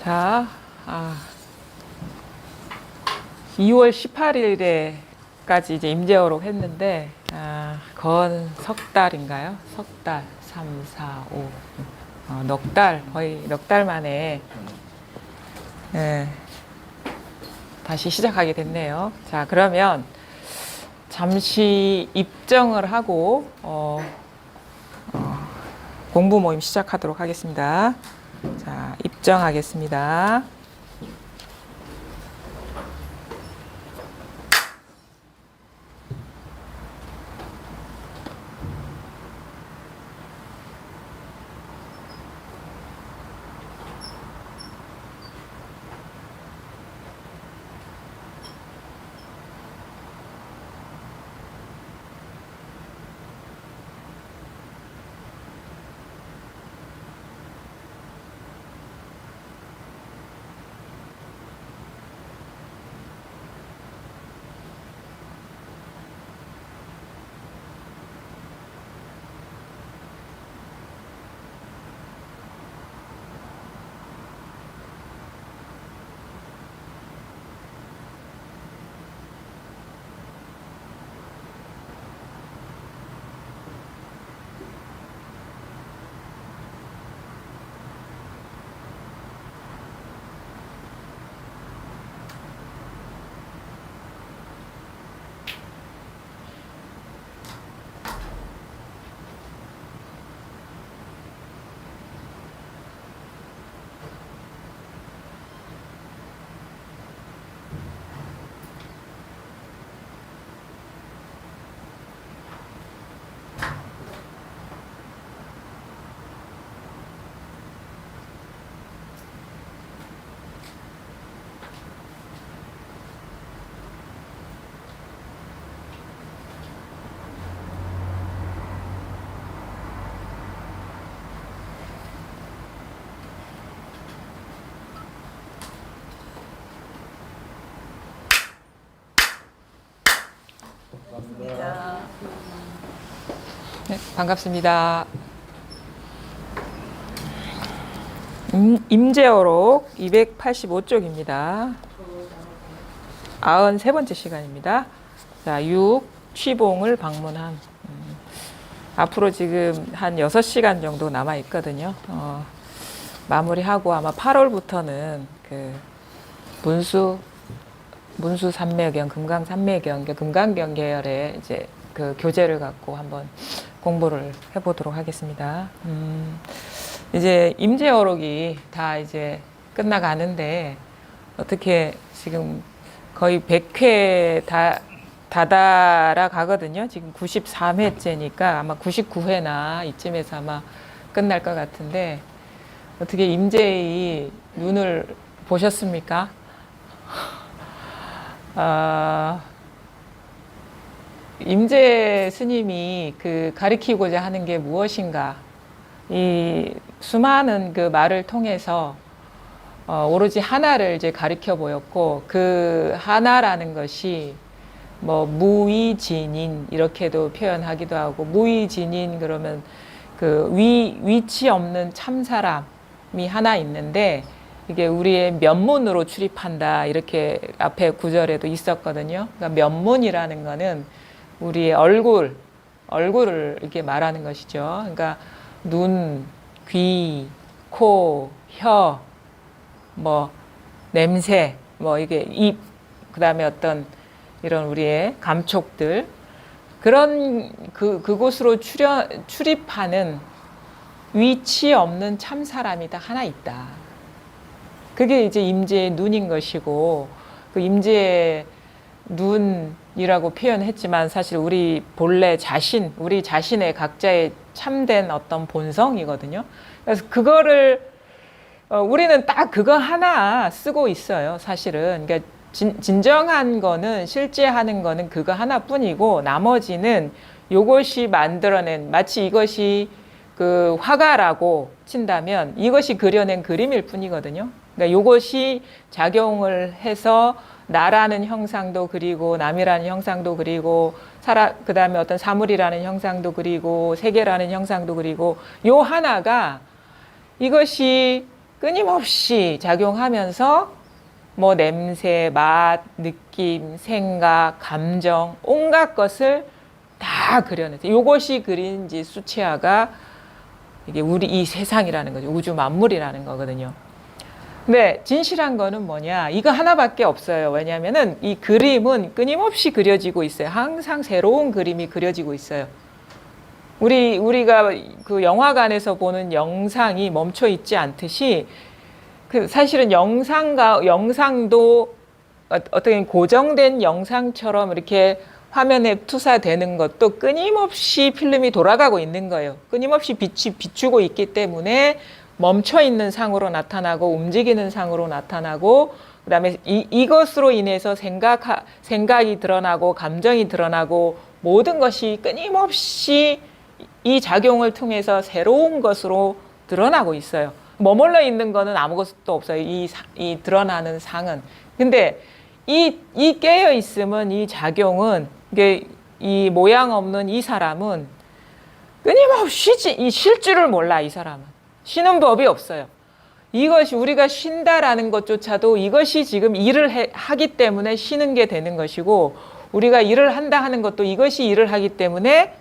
자, 2월 18일에까지 이제 임재호록 했는데, 건 석 달인가요? 석 달, 3, 4, 5. 넉 달, 거의 넉 달 만에, 다시 시작하게 됐네요. 자, 그러면 잠시 입정을 하고, 공부 모임 시작하도록 하겠습니다. 자, 입정하겠습니다. 네, 반갑습니다. 임재어록 285쪽입니다. 93번째 시간입니다. 자, 6. 취봉을 방문함. 앞으로 지금 한 6시간 정도 남아 있거든요. 마무리하고 아마 8월부터는 그 문수 삼매경, 금강 삼매경, 금강경 계열의 이제 그 교재를 갖고 한번 공부를 해보도록 하겠습니다. 이제 임재어록이 다 이제 끝나가는데 어떻게 지금 거의 100회 다다라 가거든요. 지금 93회째니까 아마 99회나 이쯤에서 아마 끝날 것 같은데 어떻게 임재의 눈을 보셨습니까? 임재 스님이 그 가리키고자 하는 게 무엇인가? 이 수많은 그 말을 통해서 오로지 하나를 이제 가리켜 보였고 그 하나라는 것이 뭐 무위진인 이렇게도 표현하기도 하고 무위진인 그러면 그 위치 없는 참 사람이 하나 있는데 이게 우리의 면문으로 출입한다 이렇게 앞에 구절에도 있었거든요. 그러니까 면문이라는 거는 우리의 얼굴을 이렇게 말하는 것이죠. 그러니까 눈, 귀, 코, 혀, 뭐 냄새, 뭐 이게 입, 그다음에 어떤 이런 우리의 감촉들 그런 그곳으로 출입하는 위치 없는 참 사람이 다 하나 있다. 그게 이제 임재의 눈인 것이고 그 임재의 눈이라고 표현했지만 사실 우리 본래 우리 자신의 각자의 참된 어떤 본성이거든요. 그래서 그거를 우리는 딱 그거 하나 쓰고 있어요. 사실은 그러니까 진정한 거는 실제 하는 거는 그거 하나뿐이고 나머지는 요것이 만들어낸 마치 이것이 그 화가라고 친다면 이것이 그려낸 그림일 뿐이거든요. 그러니까 요것이 작용을 해서 나라는 형상도 그리고 남이라는 형상도 그리고 그 다음에 어떤 사물이라는 형상도 그리고 세계라는 형상도 그리고 요 하나가 이것이 끊임없이 작용하면서 뭐 냄새, 맛, 느낌, 생각, 감정 온갖 것을 다 그려내서 이것이 그린지 수치화가 이게 우리 이 세상이라는 거죠. 우주 만물이라는 거거든요. 근데 진실한 거는 뭐냐? 이거 하나밖에 없어요. 왜냐하면은 이 그림은 끊임없이 그려지고 있어요. 항상 새로운 그림이 그려지고 있어요. 우리가 그 영화관에서 보는 영상이 멈춰 있지 않듯이 그 사실은 영상도 어떻게 고정된 영상처럼 이렇게 화면에 투사되는 것도 끊임없이 필름이 돌아가고 있는 거예요. 끊임없이 빛이 비추고 있기 때문에 멈춰 있는 상으로 나타나고 움직이는 상으로 나타나고 그다음에 이것으로 인해서 생각이 드러나고 감정이 드러나고 모든 것이 끊임없이 이 작용을 통해서 새로운 것으로 드러나고 있어요. 머물러 있는 거는 아무것도 없어요. 이 드러나는 상은. 근데 이 깨어 있으면 이 작용은 이게 이 모양 없는 이 사람은 끊임없이 쉴 줄을 몰라. 이 사람은 쉬는 법이 없어요. 이것이 우리가 쉰다라는 것조차도 이것이 지금 일을 하기 때문에 쉬는 게 되는 것이고 우리가 일을 한다 하는 것도 이것이 일을 하기 때문에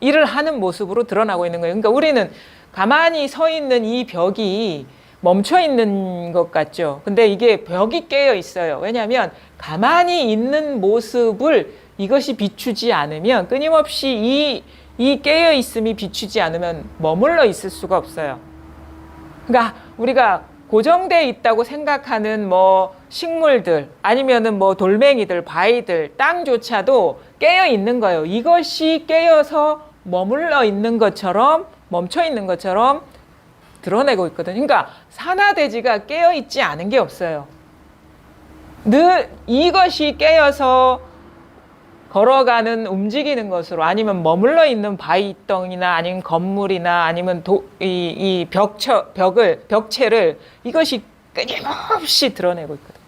일을 하는 모습으로 드러나고 있는 거예요. 그러니까 우리는 가만히 서 있는 이 벽이 멈춰 있는 것 같죠. 근데 이게 벽이 깨어 있어요. 왜냐하면 가만히 있는 모습을 이것이 비추지 않으면 끊임없이 이 깨어 있음이 비추지 않으면 머물러 있을 수가 없어요. 그러니까 우리가 고정되어 있다고 생각하는 뭐 식물들 아니면은 뭐 돌멩이들, 바위들, 땅조차도 깨어 있는 거예요. 이것이 깨어서 머물러 있는 것처럼 멈춰 있는 것처럼 드러내고 있거든요. 그러니까 산화대지가 깨어 있지 않은 게 없어요. 늘 이것이 깨어서 걸어가는 움직이는 것으로 아니면 머물러 있는 바위덩이나 아니면 건물이나 아니면 이 벽체를 이것이 끊임없이 드러내고 있거든요.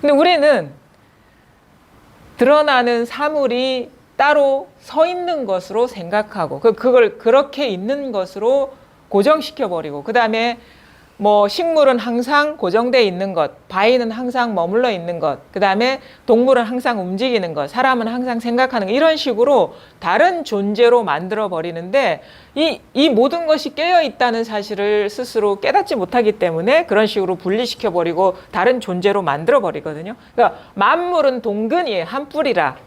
근데 우리는 드러나는 사물이 따로 서 있는 것으로 생각하고 그걸 그렇게 있는 것으로 고정시켜 버리고 그 다음에 뭐 식물은 항상 고정되어 있는 것, 바위는 항상 머물러 있는 것, 그 다음에 동물은 항상 움직이는 것, 사람은 항상 생각하는 것 이런 식으로 다른 존재로 만들어 버리는데 이 모든 것이 깨어 있다는 사실을 스스로 깨닫지 못하기 때문에 그런 식으로 분리시켜 버리고 다른 존재로 만들어 버리거든요. 그러니까 만물은 동근이에요. 한 뿌리라.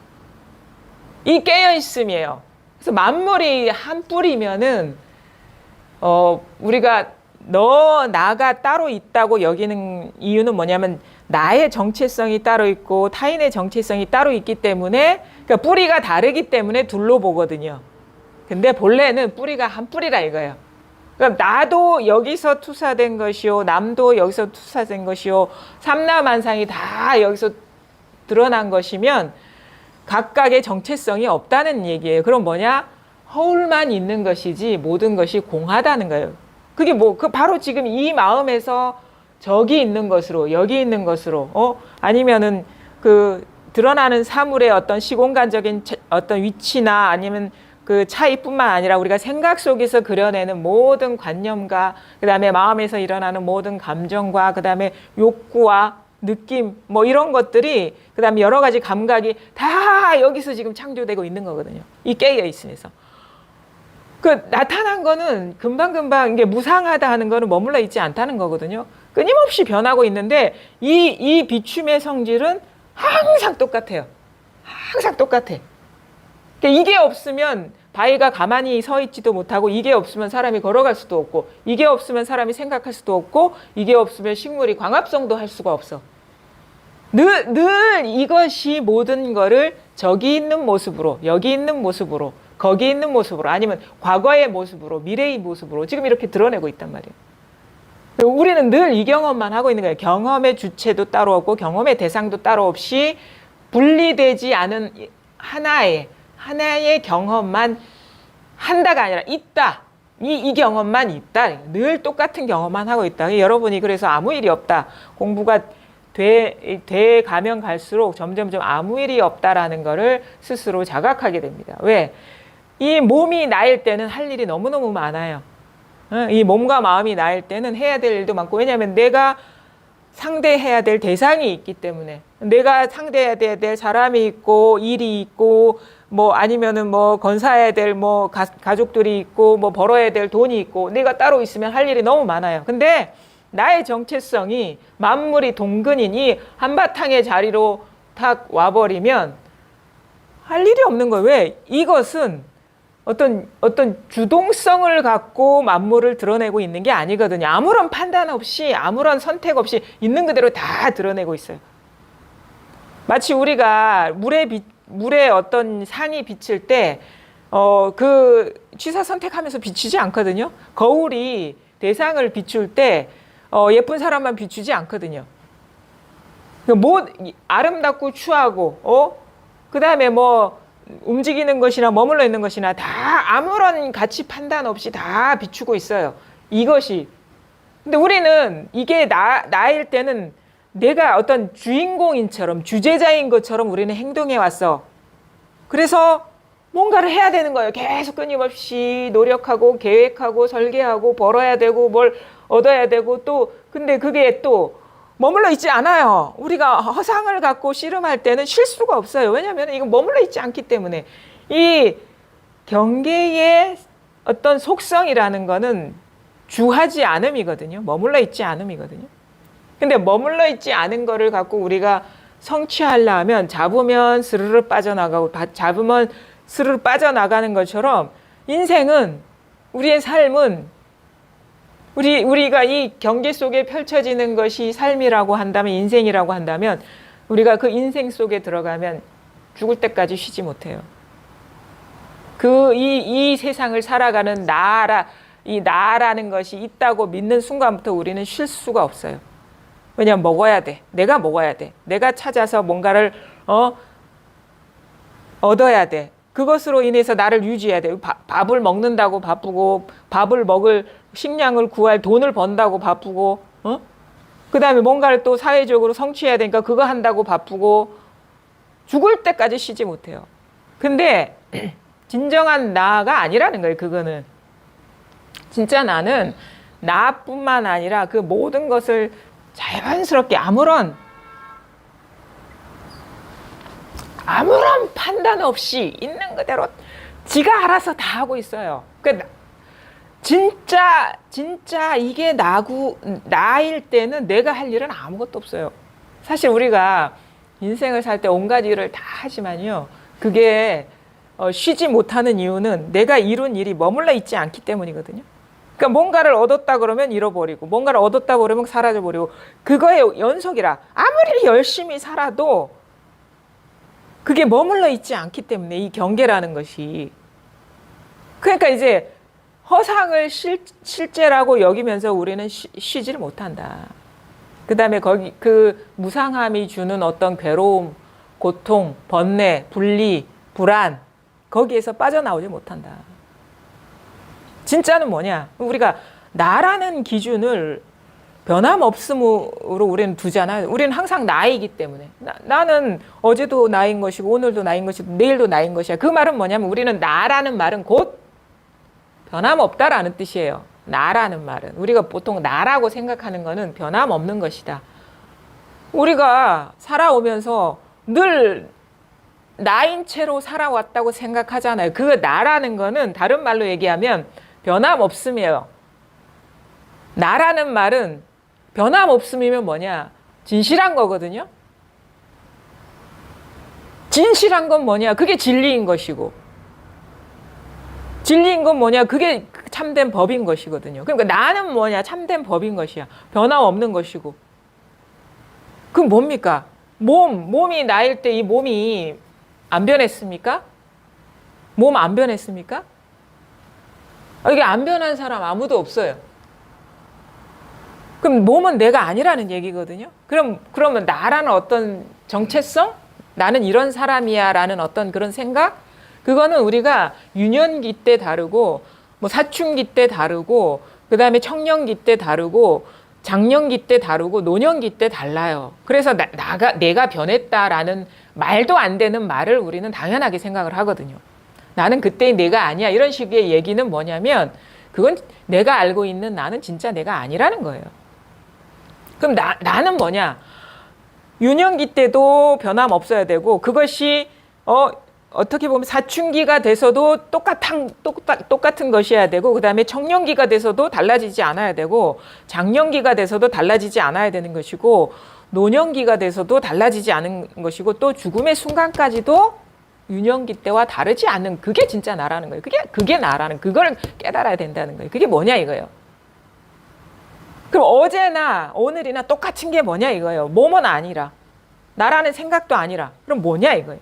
이 깨어 있음이에요. 그래서 만물이 한 뿌리면은 우리가 나가 따로 있다고 여기는 이유는 뭐냐면 나의 정체성이 따로 있고 타인의 정체성이 따로 있기 때문에 그러니까 뿌리가 다르기 때문에 둘로 보거든요. 근데 본래는 뿌리가 한 뿌리라 이거예요. 그러니까 나도 여기서 투사된 것이요, 남도 여기서 투사된 것이요, 삼라만상이 다 여기서 드러난 것이면 각각의 정체성이 없다는 얘기예요. 그럼 뭐냐? 허울만 있는 것이지 모든 것이 공하다는 거예요. 그게 바로 지금 이 마음에서 저기 있는 것으로, 여기 있는 것으로, 아니면은 그 드러나는 사물의 어떤 시공간적인 어떤 위치나 아니면 그 차이뿐만 아니라 우리가 생각 속에서 그려내는 모든 관념과 그 다음에 마음에서 일어나는 모든 감정과 그 다음에 욕구와 느낌, 뭐 이런 것들이 그 다음에 여러 가지 감각이 다 여기서 지금 창조되고 있는 거거든요. 이 깨어 있으면서. 그 나타난 거는 금방금방 이게 무상하다 하는 거는 머물러 있지 않다는 거거든요. 끊임없이 변하고 있는데 이 비춤의 성질은 항상 똑같아요. 항상 똑같아. 그러니까 이게 없으면 바위가 가만히 서 있지도 못하고 이게 없으면 사람이 걸어갈 수도 없고 이게 없으면 사람이 생각할 수도 없고 이게 없으면 식물이 광합성도 할 수가 없어. 늘 이것이 모든 거를 저기 있는 모습으로 여기 있는 모습으로 거기 있는 모습으로 아니면 과거의 모습으로 미래의 모습으로 지금 이렇게 드러내고 있단 말이에요. 우리는 늘 이 경험만 하고 있는 거예요. 경험의 주체도 따로 없고 경험의 대상도 따로 없이 분리되지 않은 하나의 경험만 한다가 아니라 있다. 이 경험만 있다. 늘 똑같은 경험만 하고 있다. 여러분이 그래서 아무 일이 없다. 공부가 돼 가면 갈수록 점점점 아무 일이 없다라는 거를 스스로 자각하게 됩니다. 왜? 이 몸이 나일 때는 할 일이 너무너무 많아요. 이 몸과 마음이 나일 때는 해야 될 일도 많고, 왜냐하면 내가 상대해야 될 대상이 있기 때문에, 내가 상대해야 될 사람이 있고 일이 있고 뭐 아니면은 뭐 건사해야 될 뭐 가족들이 있고 뭐 벌어야 될 돈이 있고, 내가 따로 있으면 할 일이 너무 많아요. 근데 나의 정체성이 만물이 동근인 이 한바탕의 자리로 탁 와버리면 할 일이 없는 거예요. 왜? 이것은 어떤 주동성을 갖고 만물을 드러내고 있는 게 아니거든요. 아무런 판단 없이, 아무런 선택 없이 있는 그대로 다 드러내고 있어요. 마치 우리가 물에 어떤 상이 비칠 때, 그 취사 선택하면서 비추지 않거든요. 거울이 대상을 비출 때, 예쁜 사람만 비추지 않거든요. 뭐, 아름답고 추하고, 그 다음에 뭐, 움직이는 것이나 머물러 있는 것이나 다 아무런 가치 판단 없이 다 비추고 있어요. 이것이. 근데 우리는 이게 나일 때는 내가 어떤 주인공인처럼, 주제자인 것처럼 우리는 행동해 왔어. 그래서 뭔가를 해야 되는 거예요. 계속 끊임없이 노력하고 계획하고 설계하고 벌어야 되고 뭘 얻어야 되고, 또 근데 그게 또 머물러 있지 않아요. 우리가 허상을 갖고 씨름할 때는 쉴 수가 없어요. 왜냐하면 이거 머물러 있지 않기 때문에. 이 경계의 어떤 속성이라는 거는 주하지 않음이거든요. 머물러 있지 않음이거든요. 근데 머물러 있지 않은 거를 갖고 우리가 성취하려면, 잡으면 스르르 빠져나가고 잡으면 스르르 빠져나가는 것처럼, 인생은, 우리의 삶은, 우리가 이 경계 속에 펼쳐지는 것이 삶이라고 한다면, 인생이라고 한다면, 우리가 그 인생 속에 들어가면 죽을 때까지 쉬지 못해요. 이 세상을 살아가는 이 나라는 것이 있다고 믿는 순간부터 우리는 쉴 수가 없어요. 왜냐하면 먹어야 돼. 내가 먹어야 돼. 내가 찾아서 뭔가를, 얻어야 돼. 그것으로 인해서 나를 유지해야 돼. 밥을 먹는다고 바쁘고, 밥을 먹을 식량을 구할 돈을 번다고 바쁘고, 그 다음에 뭔가를 또 사회적으로 성취해야 되니까 그거 한다고 바쁘고, 죽을 때까지 쉬지 못해요. 근데 진정한 나가 아니라는 거예요. 그거는 진짜 나는 나뿐만 아니라 그 모든 것을 자연스럽게 아무런 판단 없이 있는 그대로 지가 알아서 다 하고 있어요. 그러니까 진짜 이게 나일 때는 내가 할 일은 아무것도 없어요. 사실 우리가 인생을 살 때 온갖 일을 다 하지만요, 그게 쉬지 못하는 이유는 내가 이룬 일이 머물러 있지 않기 때문이거든요. 그러니까 뭔가를 얻었다 그러면 잃어버리고, 뭔가를 얻었다 그러면 사라져버리고, 그거의 연속이라. 아무리 열심히 살아도 그게 머물러 있지 않기 때문에, 이 경계라는 것이. 그러니까 이제 허상을 실제라고 여기면서 우리는 쉬지를 못한다. 그 다음에 거기 그 무상함이 주는 어떤 괴로움, 고통, 번뇌, 분리, 불안, 거기에서 빠져나오지 못한다. 진짜는 뭐냐? 우리가 나라는 기준을 변함없음으로 우리는 두잖아요. 우리는 항상 나이기 때문에. 나는 어제도 나인 것이고, 오늘도 나인 것이고, 내일도 나인 것이야. 그 말은 뭐냐면, 우리는 나라는 말은 곧 변함없다라는 뜻이에요. 나라는 말은. 우리가 보통 나라고 생각하는 거는 변함없는 것이다. 우리가 살아오면서 늘 나인 채로 살아왔다고 생각하잖아요. 그 나라는 거는 다른 말로 얘기하면 변함없음이에요. 나라는 말은 변함없음이면 뭐냐? 진실한 거거든요. 진실한 건 뭐냐? 그게 진리인 것이고, 진리인 건 뭐냐? 그게 참된 법인 것이거든요. 그러니까 나는 뭐냐? 참된 법인 것이야. 변함없는 것이고. 그럼 뭡니까? 몸이 나일 때 이 몸이 안 변했습니까? 몸 안 변했습니까? 이게 안 변한 사람 아무도 없어요. 그럼 몸은 내가 아니라는 얘기거든요. 그러면 나라는 어떤 정체성? 나는 이런 사람이야 라는 어떤 그런 생각? 그거는 우리가 유년기 때 다르고, 뭐 사춘기 때 다르고, 그 다음에 청년기 때 다르고, 장년기 때 다르고, 노년기 때 달라요. 그래서 내가 변했다라는 말도 안 되는 말을 우리는 당연하게 생각을 하거든요. 나는 그때의 내가 아니야. 이런 식의 얘기는 뭐냐면, 그건 내가 알고 있는 나는 진짜 내가 아니라는 거예요. 그럼 나는 뭐냐? 유년기 때도 변함없어야 되고 그것이 어떻게 보면 사춘기가 돼서도 똑같은 것이어야 되고 그다음에 청년기가 돼서도 달라지지 않아야 되고 장년기가 돼서도 달라지지 않아야 되는 것이고 노년기가 돼서도 달라지지 않은 것이고 또 죽음의 순간까지도 유년기 때와 다르지 않은 그게 진짜 나라는 거예요. 그게 나라는 그걸 깨달아야 된다는 거예요. 그게 뭐냐 이거예요. 그럼 어제나 오늘이나 똑같은 게 뭐냐 이거예요. 뭐뭐는 아니라 나라는 생각도 아니라 그럼 뭐냐 이거예요.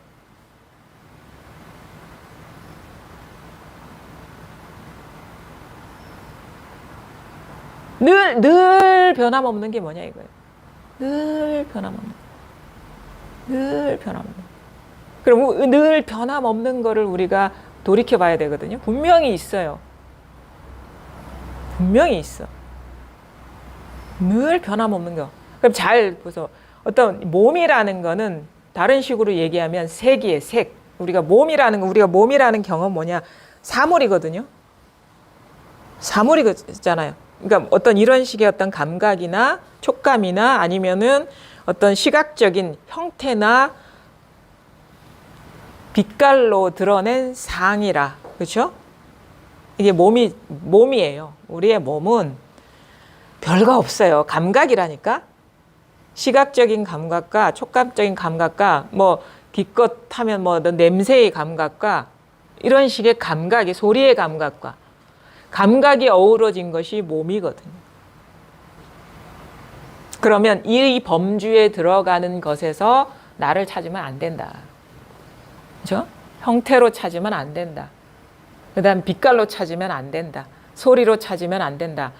늘 변함없는 게 뭐냐 이거예요. 늘 변함없는. 그럼 늘 변함없는 거를 우리가 돌이켜 봐야 되거든요. 분명히 있어요. 분명히 있어. 늘 변함없는 거. 그럼 잘 보소. 어떤 몸이라는 거는 다른 식으로 얘기하면 색이에요. 색. 우리가 몸이라는 경험은 뭐냐? 사물이거든요. 사물이잖아요. 그러니까 어떤 이런 식의 어떤 감각이나 촉감이나 아니면은 어떤 시각적인 형태나 빛깔로 드러낸 상이라. 그렇죠? 이게 몸이에요. 우리의 몸은 별거 없어요. 감각이라니까. 시각적인 감각과 촉감적인 감각과 뭐 기껏 하면 뭐 냄새의 감각과 이런 식의 감각이 소리의 감각과 감각이 어우러진 것이 몸이거든요. 그러면 이 범주에 들어가는 것에서 나를 찾으면 안 된다. 그렇죠? 형태로 찾으면 안 된다. 그다음 빛깔로 찾으면 안 된다. 소리로 찾으면 안 된다.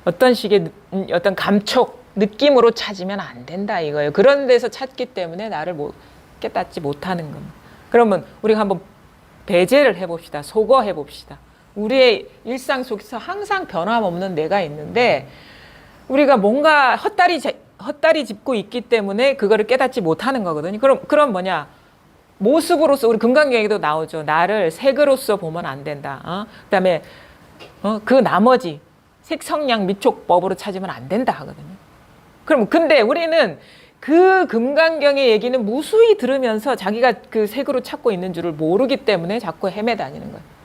어떤 식의 어떤 감촉, 느낌으로 찾으면 안 된다 이거예요. 그런 데서 찾기 때문에 나를 깨닫지 못하는 겁니다. 그러면 우리가 한번 배제를 해봅시다. 소거해봅시다. 우리의 일상 속에서 항상 변함없는 내가 있는데 우리가 뭔가 헛다리 짚고 있기 때문에 그거를 깨닫지 못하는 거거든요. 그럼 뭐냐? 모습으로서 우리 금강경에도 나오죠. 나를 색으로서 보면 안 된다. 그다음에 그 나머지 색성량 미촉법으로 찾으면 안 된다 하거든요. 그럼 근데 우리는 그 금강경의 얘기는 무수히 들으면서 자기가 그 색으로 찾고 있는 줄을 모르기 때문에 자꾸 헤매다니는 거예요.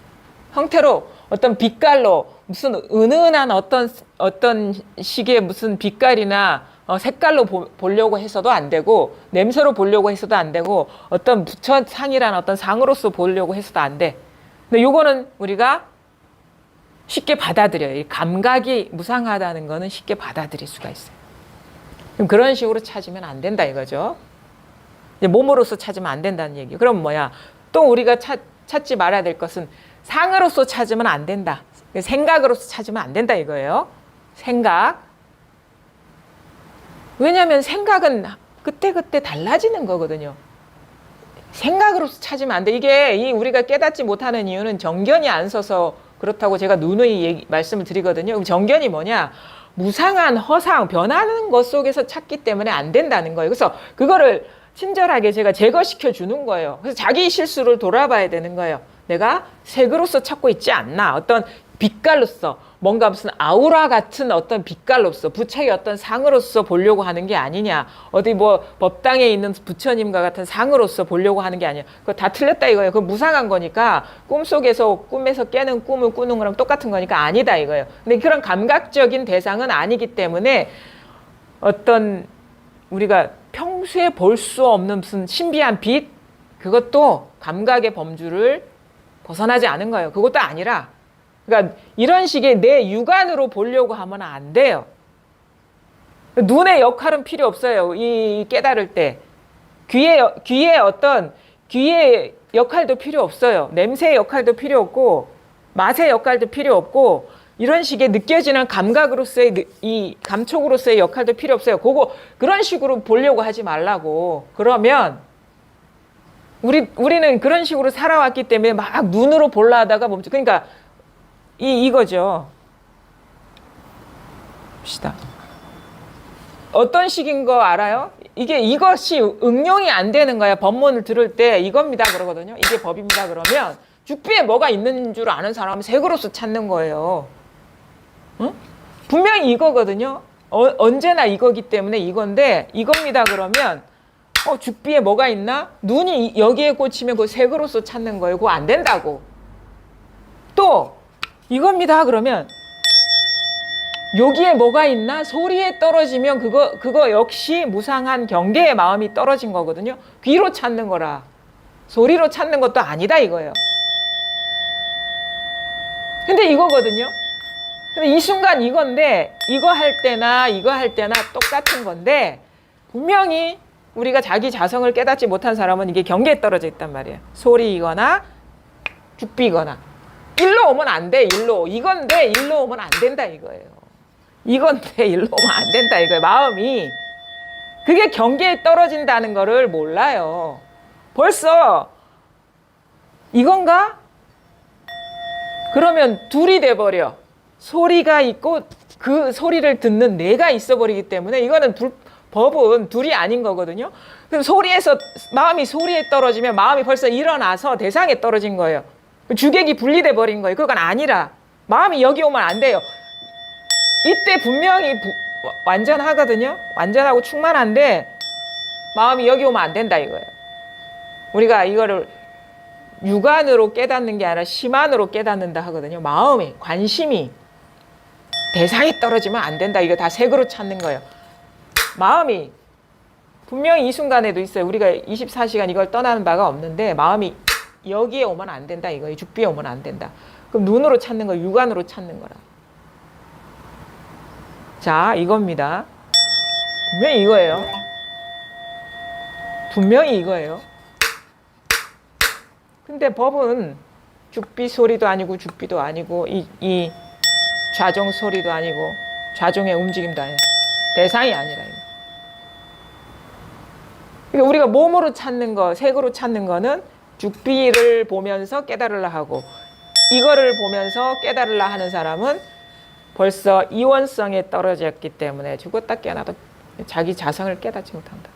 형태로 어떤 빛깔로 무슨 은은한 어떤 식의 무슨 빛깔이나 색깔로 보려고 해서도 안 되고 냄새로 보려고 해서도 안 되고 어떤 부처상이라는 어떤 상으로서 보려고 해서도 안 돼. 근데 요거는 우리가 쉽게 받아들여요. 이 감각이 무상하다는 거는 쉽게 받아들일 수가 있어요. 그럼 그런 식으로 찾으면 안 된다 이거죠. 이제 몸으로서 찾으면 안 된다는 얘기. 그럼 뭐야? 또 우리가 찾지 말아야 될 것은 상으로서 찾으면 안 된다. 생각으로서 찾으면 안 된다 이거예요. 생각. 왜냐하면 생각은 그때그때 달라지는 거거든요. 생각으로서 찾으면 안 돼. 이게 우리가 깨닫지 못하는 이유는 정견이 안 서서 그렇다고 제가 누누이 말씀을 드리거든요. 정견이 뭐냐? 무상한 허상, 변하는 것 속에서 찾기 때문에 안 된다는 거예요. 그래서 그거를 친절하게 제가 제거시켜 주는 거예요. 그래서 자기 실수를 돌아봐야 되는 거예요. 내가 색으로서 찾고 있지 않나. 어떤 빛깔로서 뭔가 무슨 아우라 같은 어떤 빛깔로서 부처의 어떤 상으로서 보려고 하는 게 아니냐. 어디 뭐 법당에 있는 부처님과 같은 상으로서 보려고 하는 게 아니야. 그거 다 틀렸다 이거예요. 그거 무상한 거니까 꿈에서 깨는 꿈을 꾸는 거랑 똑같은 거니까 아니다 이거예요. 근데 그런 감각적인 대상은 아니기 때문에 어떤 우리가 평소에 볼 수 없는 무슨 신비한 빛 그것도 감각의 범주를 벗어나지 않은 거예요. 그것도 아니라 그러니까 이런 식의 내 육안으로 보려고 하면 안 돼요. 눈의 역할은 필요 없어요. 이 깨달을 때 귀의 역할도 필요 없어요. 냄새의 역할도 필요 없고 맛의 역할도 필요 없고 이런 식의 느껴지는 감각으로서의 이 감촉으로서의 역할도 필요 없어요. 그런 식으로 보려고 하지 말라고. 그러면 우리는 그런 식으로 살아왔기 때문에 막 눈으로 볼라 하다가 멈춰. 그러니까 이거죠. 봅시다. 어떤 식인 거 알아요? 이것이 응용이 안 되는 거야. 법문을 들을 때 이겁니다 그러거든요. 이게 법입니다 그러면 죽비에 뭐가 있는 줄 아는 사람은 색으로서 찾는 거예요. 분명히 이거거든요. 언제나 이거기 때문에 이건데 이겁니다. 그러면 죽비에 뭐가 있나? 눈이 여기에 꽂히면 그거 색으로서 찾는 거예요. 그거 안 된다고. 또 이겁니다. 그러면 여기에 뭐가 있나? 소리에 떨어지면 그거 역시 무상한 경계의 마음이 떨어진 거거든요. 귀로 찾는 거라. 소리로 찾는 것도 아니다 이거예요. 근데 이거거든요. 근데 이 순간 이건데 이거 할 때나 이거 할 때나 똑같은 건데 분명히 우리가 자기 자성을 깨닫지 못한 사람은 이게 경계에 떨어져 있단 말이에요. 소리이거나 죽비거나. 일로 오면 안 돼. 일로. 이건데 일로 오면 안 된다 이거예요. 이건데 일로 오면 안 된다 이거예요. 마음이. 그게 경계에 떨어진다는 거를 몰라요. 벌써 이건가? 그러면 둘이 돼버려. 소리가 있고 그 소리를 듣는 내가 있어버리기 때문에 이거는 법은 둘이 아닌 거거든요. 그럼 마음이 소리에 떨어지면 마음이 벌써 일어나서 대상에 떨어진 거예요. 주객이 분리돼 버린 거예요. 그건 아니라 마음이 여기 오면 안 돼요. 이때 분명히 완전하거든요. 완전하고 충만한데 마음이 여기 오면 안 된다 이거예요. 우리가 이거를 육안으로 깨닫는 게 아니라 심안으로 깨닫는다 하거든요. 마음이, 관심이 대상에 떨어지면 안 된다. 이거 다 색으로 찾는 거예요. 마음이 분명히 이 순간에도 있어요. 우리가 24시간 이걸 떠나는 바가 없는데 마음이 여기에 오면 안 된다 이거예요. 죽비에 오면 안 된다. 그럼 눈으로 찾는 거, 육안으로 찾는 거라. 자, 이겁니다. 분명히 이거예요. 분명히 이거예요. 근데 법은 죽비 소리도 아니고 죽비도 아니고 이 좌종 소리도 아니고 좌종의 움직임도 아니고 대상이 아니라. 그러니까 우리가 몸으로 찾는 거, 색으로 찾는 거는 죽비를 보면서 깨달으려 하고 이거를 보면서 깨달으려 하는 사람은 벌써 이원성에 떨어졌기 때문에 죽었다 깨어나도 자기 자성을 깨닫지 못한다.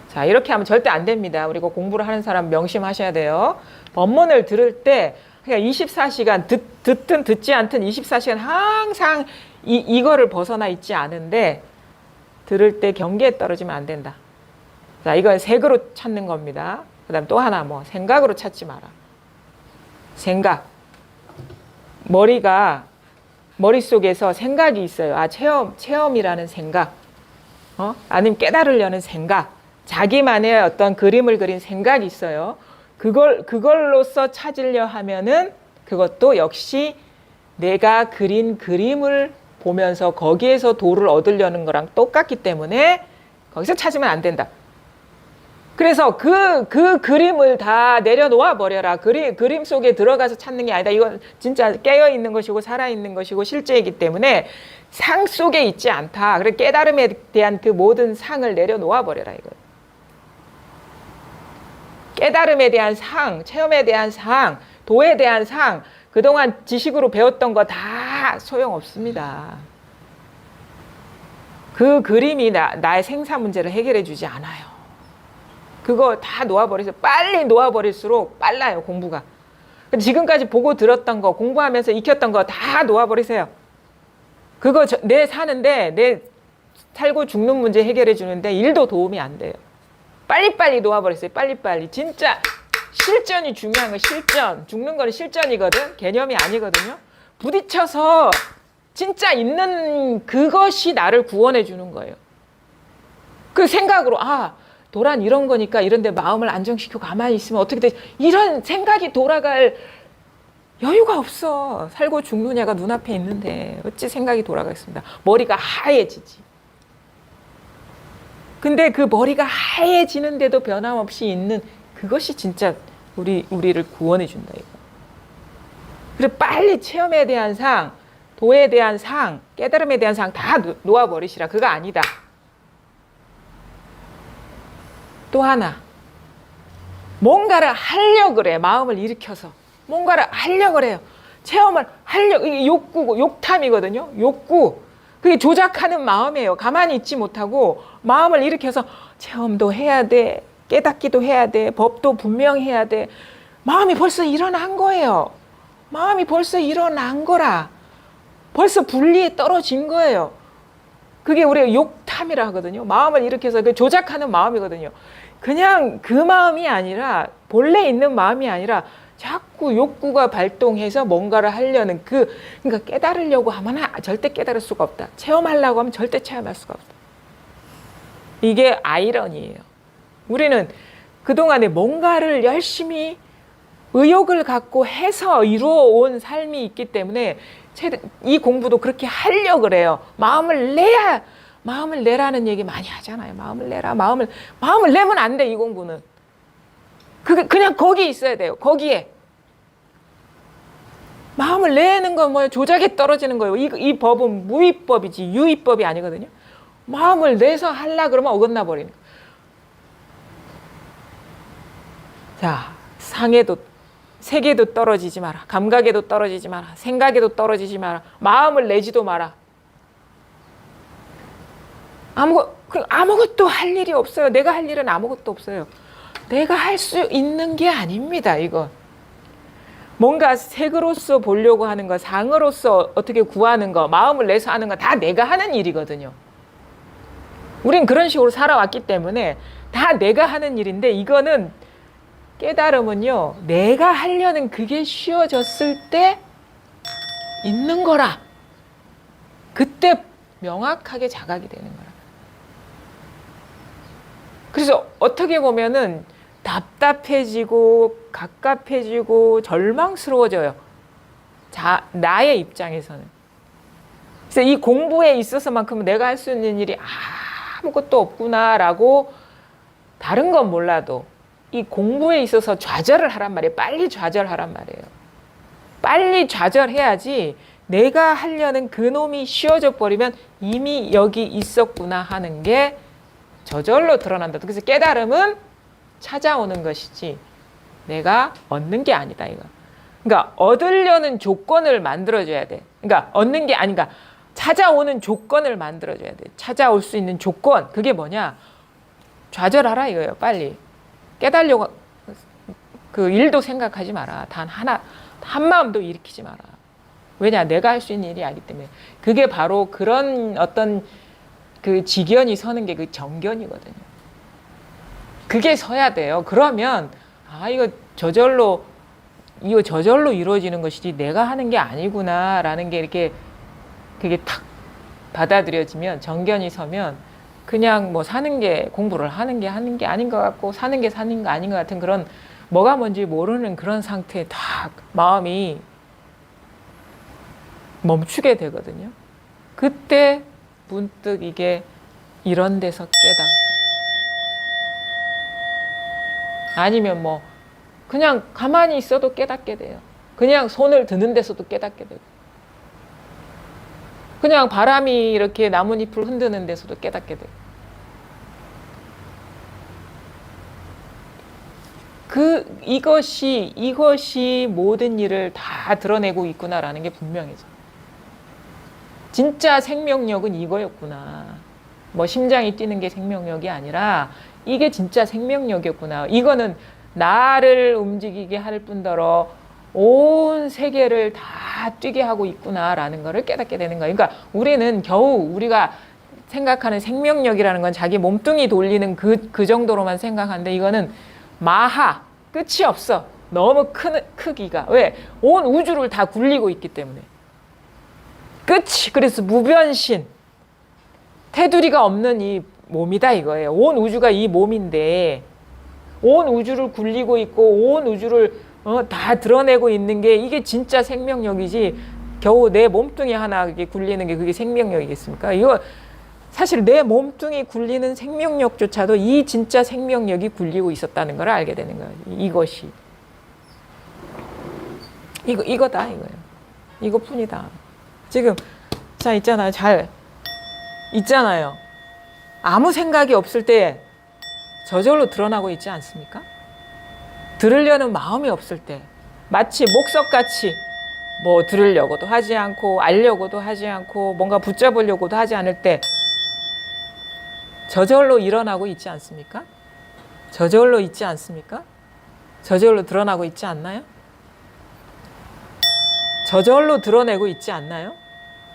자, 이렇게 하면 절대 안 됩니다. 우리가 공부를 하는 사람 명심하셔야 돼요. 법문을 들을 때 그냥 24시간 듣든 듣지 않든 24시간 항상 이거를 벗어나 있지 않은데 들을 때 경계에 떨어지면 안 된다. 자, 이건 색으로 찾는 겁니다. 그 다음 또 하나 생각으로 찾지 마라. 생각. 머릿속에서 생각이 있어요. 체험이라는 생각. 아니면 깨달으려는 생각. 자기만의 어떤 그림을 그린 생각이 있어요. 그걸로써 찾으려 하면은 그것도 역시 내가 그린 그림을 보면서 거기에서 도를 얻으려는 거랑 똑같기 때문에 거기서 찾으면 안 된다. 그래서 그 그림을 다 내려놓아 버려라. 그림 속에 들어가서 찾는 게 아니다. 이건 진짜 깨어있는 것이고 살아있는 것이고 실제이기 때문에 상 속에 있지 않다. 그래서 깨달음에 대한 그 모든 상을 내려놓아 버려라 이거예요. 깨달음에 대한 상, 체험에 대한 상, 도에 대한 상, 그동안 지식으로 배웠던 거 다 소용없습니다. 그 그림이 나의 생사 문제를 해결해 주지 않아요. 그거 다 놓아버리세요. 빨리 놓아버릴수록 빨라요, 공부가. 지금까지 보고 들었던 거, 공부하면서 익혔던 거 다 놓아버리세요. 그거 내 살고 죽는 문제 해결해 주는데 1도 도움이 안 돼요. 빨리빨리 놓아버렸어요. 빨리빨리. 진짜 실전이 중요한 거예요. 실전. 죽는 거는 실전이거든. 개념이 아니거든요. 부딪혀서 진짜 있는 그것이 나를 구원해 주는 거예요. 그 생각으로 도란 이런 거니까 이런데 마음을 안정시키고 가만히 있으면 어떻게 되지? 이런 생각이 돌아갈 여유가 없어. 살고 죽느냐가 눈앞에 있는데 어찌 생각이 돌아가겠습니다. 머리가 하얘지지. 근데 그 머리가 하얘지는데도 변함없이 있는 그것이 진짜 우리를 구원해 준다 이거. 그래 빨리 체험에 대한 상, 도에 대한 상, 깨달음에 대한 상 다 놓아버리시라. 그거 아니다. 또 하나, 뭔가를 하려고 그래. 마음을 일으켜서 뭔가를 하려고 그래요. 체험을 하려고. 이게 욕구고 욕탐이거든요. 욕구. 그게 조작하는 마음이에요. 가만히 있지 못하고 마음을 일으켜서 체험도 해야 돼. 깨닫기도 해야 돼. 법도 분명해야 돼. 마음이 벌써 일어난 거예요. 마음이 벌써 일어난 거라. 벌써 분리에 떨어진 거예요. 그게 우리가 욕탐이라 하거든요. 마음을 이렇게 해서 조작하는 마음이거든요. 그냥 그 마음이 아니라, 본래 있는 마음이 아니라 자꾸 욕구가 발동해서 뭔가를 하려는 그러니까 깨달으려고 하면 절대 깨달을 수가 없다. 체험하려고 하면 절대 체험할 수가 없다. 이게 아이러니예요. 우리는 그동안에 뭔가를 열심히 의욕을 갖고 해서 이루어온 삶이 있기 때문에 이 공부도 그렇게 하려고 그래요. 마음을 내라는 얘기 많이 하잖아요. 마음을 내라. 마음을 내면 안 돼, 이 공부는. 그냥 거기 있어야 돼요. 거기에. 마음을 내는 건 뭐예요? 조작에 떨어지는 거예요. 이 법은 무위법이지 유위법이 아니거든요. 마음을 내서 하려 그러면 어긋나 버리는 거예요. 자, 상에도, 세계도 떨어지지 마라. 감각에도 떨어지지 마라. 생각에도 떨어지지 마라. 마음을 내지도 마라. 아무것도 할 일이 없어요. 내가 할 일은 아무것도 없어요. 내가 할 수 있는 게 아닙니다, 이건. 뭔가 색으로서 보려고 하는 거, 상으로서 어떻게 구하는 거, 마음을 내서 하는 거 다 내가 하는 일이거든요. 우린 그런 식으로 살아왔기 때문에 다 내가 하는 일인데, 이거는 깨달음은요, 내가 하려는 그게 쉬워졌을 때 있는 거라. 그때 명확하게 자각이 되는 거라. 그래서 어떻게 보면은 답답해지고 갑갑해지고 절망스러워져요. 나의 입장에서는. 그래서 이 공부에 있어서만큼은 내가 할 수 있는 일이 아무것도 없구나라고, 다른 건 몰라도 이 공부에 있어서 좌절을 하란 말이에요. 빨리 좌절하란 말이에요. 빨리 좌절해야지 내가 하려는 그놈이 쉬워져 버리면 이미 여기 있었구나 하는 게 저절로 드러난다. 그래서 깨달음은 찾아오는 것이지 내가 얻는 게 아니다, 이거. 그러니까 얻으려는 조건을 만들어줘야 돼. 그러니까 얻는 게 아닌가, 찾아오는 조건을 만들어줘야 돼. 찾아올 수 있는 조건, 그게 뭐냐? 좌절하라 이거예요. 빨리 깨달으려고 그 일도 생각하지 마라. 단 하나, 한 마음도 일으키지 마라. 왜냐? 내가 할 수 있는 일이 아니기 때문에. 그게 바로 그런 어떤 그 직견이 서는 게 그 정견이거든요. 그게 서야 돼요. 그러면 이거 저절로 이루어지는 것이지 내가 하는 게 아니구나라는 게 이렇게 그게 탁 받아들여지면, 정견이 서면 그냥 뭐 사는 게, 공부를 하는 게 아닌 것 같고 사는 게 사는 거 아닌 것 같은 그런, 뭐가 뭔지 모르는 그런 상태에 딱 마음이 멈추게 되거든요. 그때 문득 이게 이런 데서 아니면 뭐 그냥 가만히 있어도 깨닫게 돼요. 그냥 손을 드는 데서도 깨닫게 되고, 그냥 바람이 이렇게 나뭇잎을 흔드는 데서도 깨닫게 되고, 이것이 모든 일을 다 드러내고 있구나라는 게 분명해져. 진짜 생명력은 이거였구나. 뭐 심장이 뛰는 게 생명력이 아니라 이게 진짜 생명력이었구나. 이거는 나를 움직이게 할 뿐더러 온 세계를 다 뛰게 하고 있구나라는 것을 깨닫게 되는 거예요. 그러니까 우리는 겨우 우리가 생각하는 생명력이라는 건 자기 몸뚱이 돌리는 그 정도로만 생각하는데, 이거는 마하, 끝이 없어. 너무 큰 크기가. 왜? 온 우주를 다 굴리고 있기 때문에. 끝이, 그래서 무변신, 테두리가 없는 이 몸이다 이거예요. 온 우주가 이 몸인데, 온 우주를 굴리고 있고 온 우주를 다 드러내고 있는 게 이게 진짜 생명력이지, 겨우 내 몸뚱이 하나 굴리는 게 그게 생명력이겠습니까? 이거 사실 내 몸뚱이 굴리는 생명력조차도 이 진짜 생명력이 굴리고 있었다는 걸 알게 되는 거예요. 이것이 이거다 이거예요. 이것뿐이다. 지금 자 있잖아요. 잘 있잖아요. 아무 생각이 없을 때 저절로 드러나고 있지 않습니까? 들으려는 마음이 없을 때, 마치 목석같이 뭐 들으려고도 하지 않고 알려고도 하지 않고 뭔가 붙잡으려고도 하지 않을 때 저절로 일어나고 있지 않습니까? 저절로 있지 않습니까? 저절로 드러나고 있지 않나요? 저절로 드러내고 있지 않나요?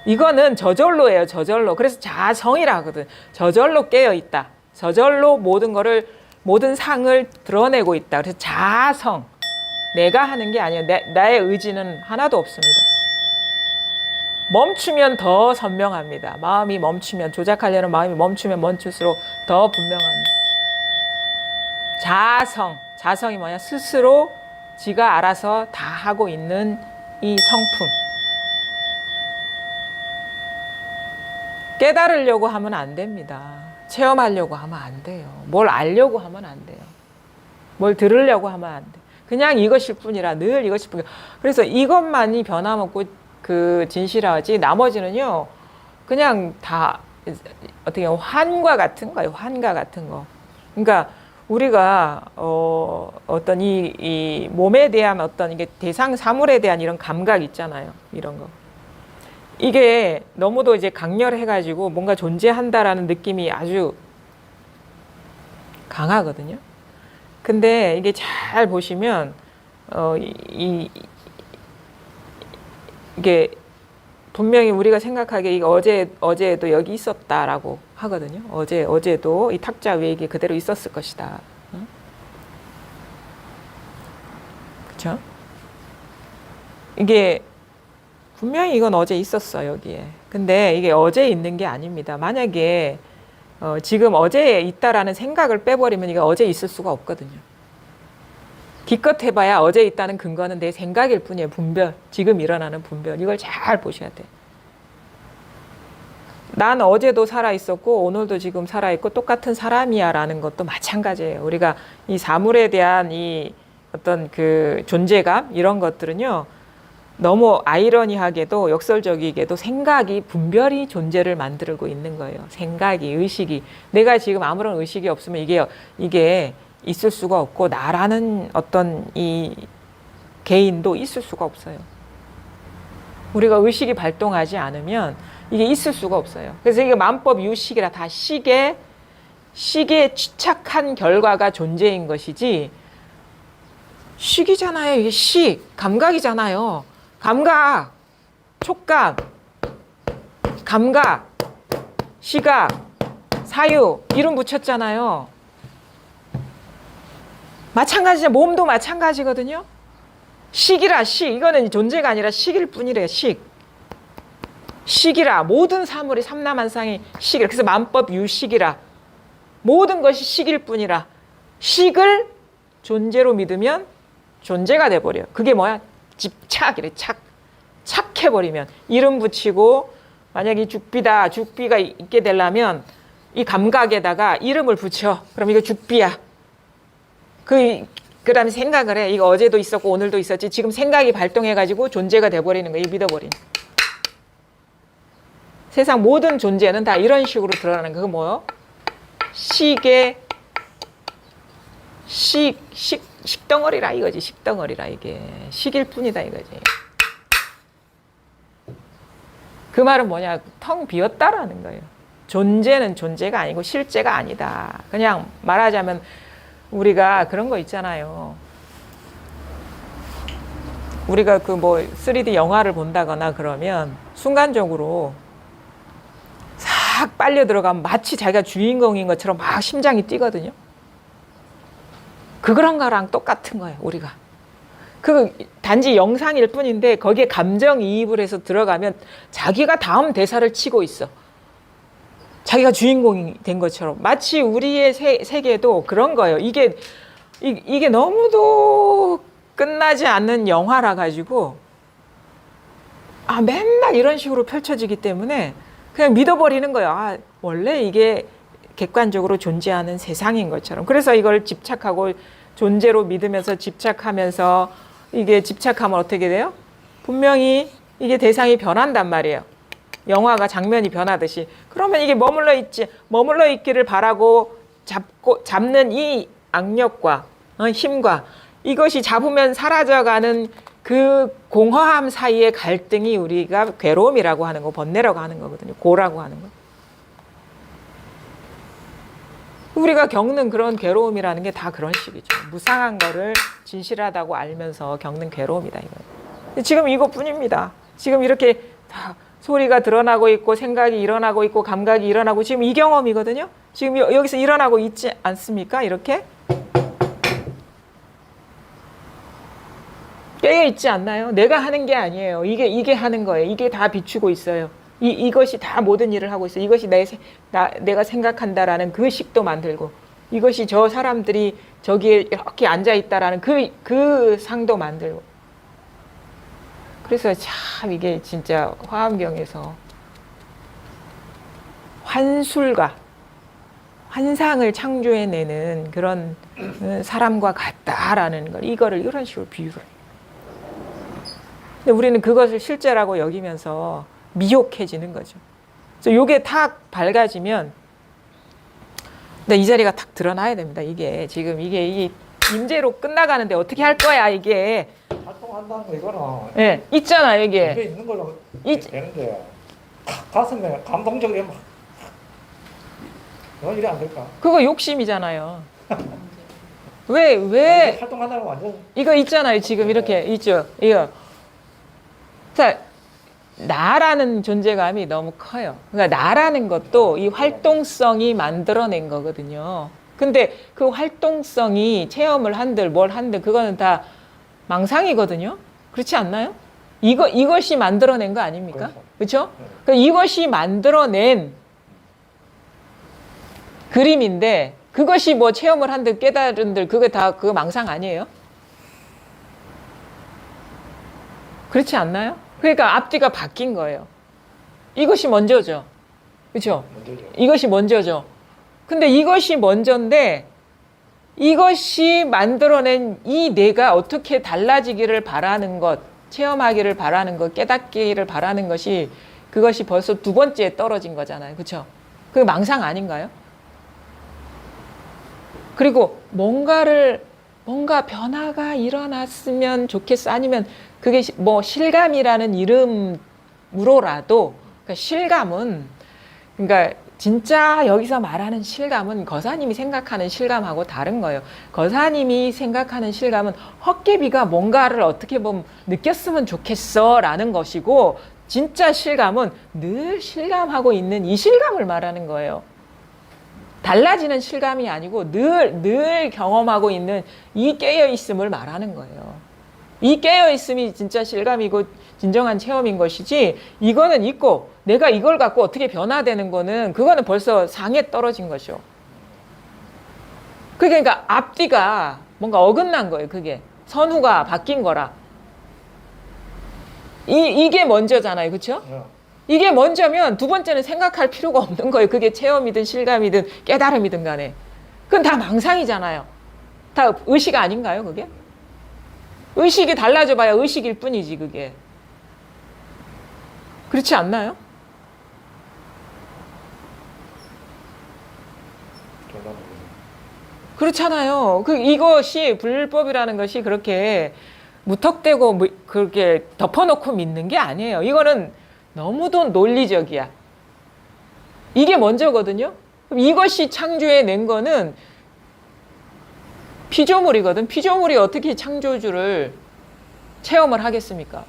이거는 저절로예요. 저절로. 그래서 자성이라 하거든. 저절로 깨어 있다. 저절로 모든 상을 드러내고 있다. 그래서 자성. 내가 하는 게 아니에요. 나의 의지는 하나도 없습니다. 멈추면 더 선명합니다. 마음이 멈추면, 조작하려는 마음이 멈추면 멈출수록 더 분명합니다. 자성. 자성이 뭐냐? 스스로 지가 알아서 다 하고 있는 이 성품. 깨달으려고 하면 안 됩니다. 체험하려고 하면 안 돼요. 뭘 알려고 하면 안 돼요. 뭘 들으려고 하면 안 돼요. 그냥 이것일 뿐이라, 늘 이것일 뿐이라. 그래서 이것만이 변함없고 그 진실하지, 나머지는요 그냥 다 어떻게 보면 환과 같은 거예요. 환과 같은 거. 그러니까 우리가 어떤 이 몸에 대한 어떤 이게 대상 사물에 대한 이런 감각 있잖아요. 이런 거. 이게 너무도 이제 강렬해가지고 뭔가 존재한다라는 느낌이 아주 강하거든요. 근데 이게 잘 보시면 이게 분명히 우리가 생각하기에 이게 어제도 여기 있었다라고 하거든요. 어제도 이 탁자 위에 이게 그대로 있었을 것이다. 그렇죠? 이게 분명히 이건 어제 있었어 여기에. 근데 이게 어제 있는 게 아닙니다. 만약에 지금 어제에 있다라는 생각을 빼버리면 이게 어제 있을 수가 없거든요. 기껏 해봐야 어제 있다는 근거는 내 생각일 뿐이에요. 분별, 지금 일어나는 분별. 이걸 잘 보셔야 돼. 난 어제도 살아있었고 오늘도 지금 살아있고 똑같은 사람이야 라는 것도 마찬가지예요. 우리가 이 사물에 대한 이 어떤 그 존재감 이런 것들은요 너무 아이러니하게도 역설적이게도 생각이 분별이 존재를 만들고 있는 거예요. 생각이, 의식이. 내가 지금 아무런 의식이 없으면 이게 있을 수가 없고 나라는 어떤 이 개인도 있을 수가 없어요. 우리가 의식이 발동하지 않으면 이게 있을 수가 없어요. 그래서 이게 만법 유식이라 다 식에 취착한 결과가 존재인 것이지 식이잖아요. 이게 식, 감각이잖아요. 감각, 촉감, 감각, 시각, 사유 이름 붙였잖아요. 마찬가지죠. 몸도 마찬가지거든요. 식이라 식. 이거는 존재가 아니라 식일 뿐이래요. 식이라 모든 사물이 삼라만상이 식이라. 그래서 만법 유식이라 모든 것이 식일 뿐이라. 식을 존재로 믿으면 존재가 돼버려요. 그게 뭐야? 집착이래. 착해버리면 이름 붙이고 만약에 죽비다. 죽비가 있게 되려면 이 감각에다가 이름을 붙여. 그럼 이거 죽비야. 그 다음에 생각을 해. 이거 어제도 있었고 오늘도 있었지. 지금 생각이 발동해가지고 존재가 돼버리는 거예요. 믿어버린. 세상 모든 존재는 다 이런 식으로 드러나는 거. 그거 뭐요? 식덩어리라 이거지. 식덩어리라 이게. 식일 뿐이다 이거지. 그 말은 뭐냐. 텅 비었다라는 거예요. 존재는 존재가 아니고 실제가 아니다. 그냥 말하자면 우리가 그런 거 있잖아요. 우리가 그 뭐 3D 영화를 본다거나 그러면 순간적으로 싹 빨려 들어가면 마치 자기가 주인공인 것처럼 막 심장이 뛰거든요. 그런 거랑 똑같은 거예요, 우리가. 그 단지 영상일 뿐인데 거기에 감정이입을 해서 들어가면 자기가 다음 대사를 치고 있어. 자기가 주인공이 된 것처럼. 마치 우리의 세계도 그런 거예요. 이게 너무도 끝나지 않는 영화라 가지고 맨날 이런 식으로 펼쳐지기 때문에 그냥 믿어버리는 거예요. 원래 이게 객관적으로 존재하는 세상인 것처럼. 그래서 이걸 집착하고 존재로 믿으면서 집착하면서 이게 집착하면 어떻게 돼요? 분명히 이게 대상이 변한단 말이에요. 영화가 장면이 변하듯이. 그러면 이게 머물러 있기를 바라고 잡는 이 악력과 힘과 이것이 잡으면 사라져가는 그 공허함 사이의 갈등이 우리가 괴로움이라고 하는 거, 번뇌라고 하는 거거든요. 고라고 하는 거. 우리가 겪는 그런 괴로움이라는 게 다 그런 식이죠. 무상한 거를 진실하다고 알면서 겪는 괴로움이다 이거예요. 지금 이것뿐입니다. 지금 이렇게 다 소리가 드러나고 있고 생각이 일어나고 있고 감각이 일어나고 지금 이 경험이거든요. 지금 여기서 일어나고 있지 않습니까? 이렇게 깨어 있지 않나요? 내가 하는 게 아니에요. 이게 하는 거예요. 이게 다 비추고 있어요. 이것이 다 모든 일을 하고 있어요. 이것이 내가 생각한다라는 그 식도 만들고, 이것이 저 사람들이 저기에 이렇게 앉아 있다라는 그 상도 만들고. 그래서 참 이게 진짜 화엄경에서 환술과 환상을 창조해내는 그런 사람과 같다라는 걸, 이거를 이런 식으로 비유를 해요. 근데 우리는 그것을 실제라고 여기면서 미혹해지는 거죠. 그래서 이게 탁 밝아지면, 근데 이 자리가 탁 드러나야 됩니다. 이게 지금 이게 임재로 끝나가는데 어떻게 할 거야 이게. 활동한다는 거 이거는 네, 있잖아요 이게. 입에 있는 걸로 되는데 가슴에 감동적이게 막 이래 안 될까? 그거 욕심이잖아요. 왜 활동한다는 거 완전 이거 있잖아요. 지금 이렇게 있죠. 이거. 자, 나라는 존재감이 너무 커요. 그러니까 나라는 것도 이 활동성이 만들어낸 거거든요. 근데 그 활동성이 체험을 한들 뭘 한들 그거는 다 망상이거든요. 그렇지 않나요? 이것이 만들어낸 거 아닙니까? 그렇죠? 그러니까 이것이 만들어낸 그림인데 그것이 뭐 체험을 한들 깨달은들 그게 다 그거 망상 아니에요? 그렇지 않나요? 그러니까 앞뒤가 바뀐 거예요. 이것이 먼저죠. 그렇죠? 이것이 먼저죠. 근데 이것이 먼저인데 이것이 만들어낸 이 내가 어떻게 달라지기를 바라는 것, 체험하기를 바라는 것, 깨닫기를 바라는 것이 그것이 벌써 두 번째에 떨어진 거잖아요. 그렇죠? 그게 망상 아닌가요? 그리고 뭔가 변화가 일어났으면 좋겠어. 아니면 그게 뭐 실감이라는 이름으로라도, 그러니까 실감은, 그러니까 진짜 여기서 말하는 실감은 거사님이 생각하는 실감하고 다른 거예요. 거사님이 생각하는 실감은 헛개비가 뭔가를 어떻게 보면 느꼈으면 좋겠어 라는 것이고, 진짜 실감은 늘 실감하고 있는 이 실감을 말하는 거예요. 달라지는 실감이 아니고 늘 경험하고 있는 이 깨어있음을 말하는 거예요. 이 깨어있음이 진짜 실감이고 진정한 체험인 것이지, 이거는 있고 내가 이걸 갖고 어떻게 변화되는 거는 그거는 벌써 상에 떨어진 것이요. 그러니까 앞뒤가 뭔가 어긋난 거예요. 그게 선후가 바뀐 거라. 이게 먼저잖아요. 그렇죠? 이게 먼저면 두 번째는 생각할 필요가 없는 거예요. 그게 체험이든 실감이든 깨달음이든 간에. 그건 다 망상이잖아요. 다 의식 아닌가요, 그게? 의식이 달라져 봐야 의식일 뿐이지, 그게. 그렇지 않나요? 그렇잖아요. 이것이 불법이라는 것이 그렇게 무턱대고 그렇게 덮어놓고 믿는 게 아니에요. 이거는 너무도 논리적이야. 이게 먼저거든요. 그럼 이것이 창조해낸 거는 피조물이거든. 피조물이 어떻게 창조주를 체험을 하겠습니까?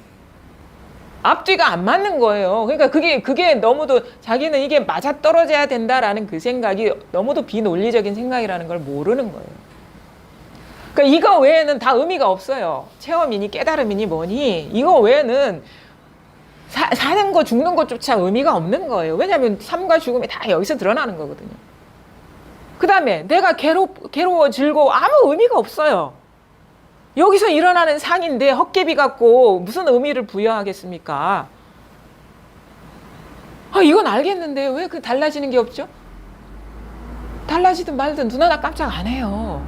앞뒤가 안 맞는 거예요. 그러니까 그게 너무도 자기는 이게 맞아떨어져야 된다라는 그 생각이 너무도 비논리적인 생각이라는 걸 모르는 거예요. 그러니까 이거 외에는 다 의미가 없어요. 체험이니 깨달음이니 뭐니 이거 외에는 사는 거 죽는 것조차 의미가 없는 거예요. 왜냐하면 삶과 죽음이 다 여기서 드러나는 거거든요. 그 다음에 내가 괴로워 즐거워 아무 의미가 없어요. 여기서 일어나는 상인데 헛개비 갖고 무슨 의미를 부여하겠습니까? 이건 알겠는데 왜 그 달라지는 게 없죠? 달라지든 말든 눈 하나 깜짝 안 해요.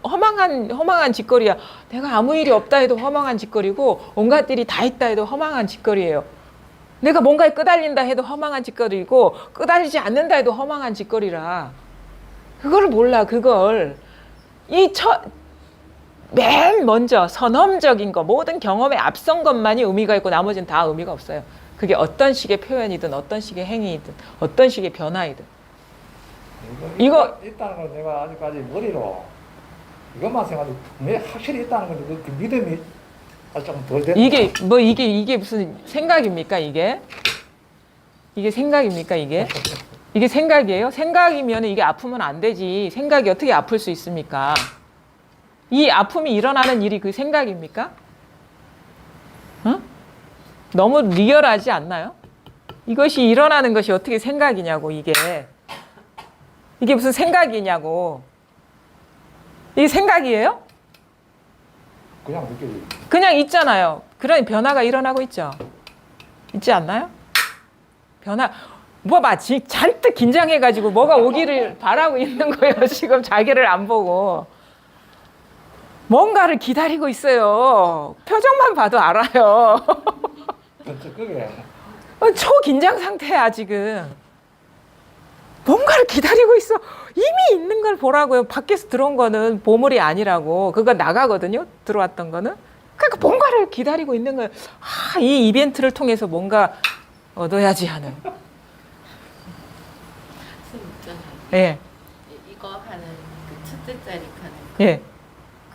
허망한 짓거리야. 내가 아무 일이 없다 해도 허망한 짓거리고 온갖 일이 다 있다 해도 허망한 짓거리예요. 내가 뭔가에 끄달린다 해도 허망한 짓거리고 끄달리지 않는다 해도 허망한 짓거리라. 그걸 몰라. 그걸 맨 먼저 선험적인 거, 모든 경험에 앞선 것만이 의미가 있고 나머지는 다 의미가 없어요. 그게 어떤 식의 표현이든 어떤 식의 행위이든 어떤 식의 변화이든. 이거 있다는 걸 내가 아직까지 머리로 이것만 생각하고 왜 확실히 있다는 건데 그 믿음이 좀덜 됐다. 이게 무슨 생각입니까, 이게? 이게 생각입니까, 이게? 이게 생각이에요? 생각이면 이게 아프면 안 되지. 생각이 어떻게 아플 수 있습니까? 이 아픔이 일어나는 일이 그 생각입니까? 응? 너무 리얼하지 않나요? 이것이 일어나는 것이 어떻게 생각이냐고, 이게. 이게 무슨 생각이냐고. 이게 생각이에요? 그냥 느껴지. 그냥 있잖아요. 그런 변화가 일어나고 있죠. 있지 않나요? 변화. 뭐 봐, 잔뜩 긴장해가지고 뭐가 오기를 바라고 있는 거예요. 지금 자기를 안 보고. 뭔가를 기다리고 있어요. 표정만 봐도 알아요. 그게 초긴장 상태야, 지금. 뭔가를 기다리고 있어. 이미 있는 걸 보라고요. 밖에서 들어온 거는 보물이 아니라고. 그거 나가거든요. 들어왔던 거는. 그러니까 뭔가를 기다리고 있는 거예요. 아, 이 이벤트를 통해서 뭔가 얻어야지 하는. 선생님 있잖아요. 예, 이거 하는 그 첫째 짜리 하는 예,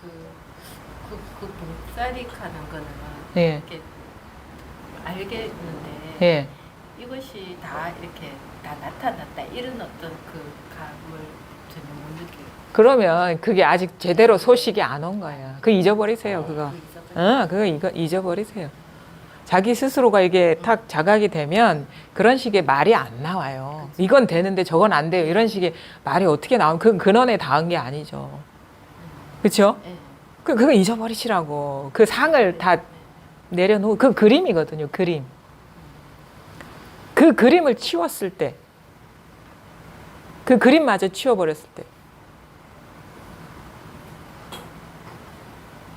그 봉짜리 하는 거는 예, 이렇게 알겠는데 예. 이것이 다 이렇게 다 나타났다 이런 어떤 그 감을 전혀 못 느껴요. 그러면 그게 아직 제대로 소식이 안 온 거예요. 그거 잊어버리세요, 그거. 그거 이거 잊어버리세요. 자기 스스로가 이게 탁 자각이 되면 그런 식의 말이 안 나와요. 이건 되는데 저건 안 돼요. 이런 식의 말이 어떻게 나오면 그건 근원에 닿은 게 아니죠. 그렇죠? 예. 그거 잊어버리시라고. 그 상을 다 내려놓은 그 그림이거든요. 그림. 그 그림을 치웠을 때, 그 그림마저 치워버렸을 때,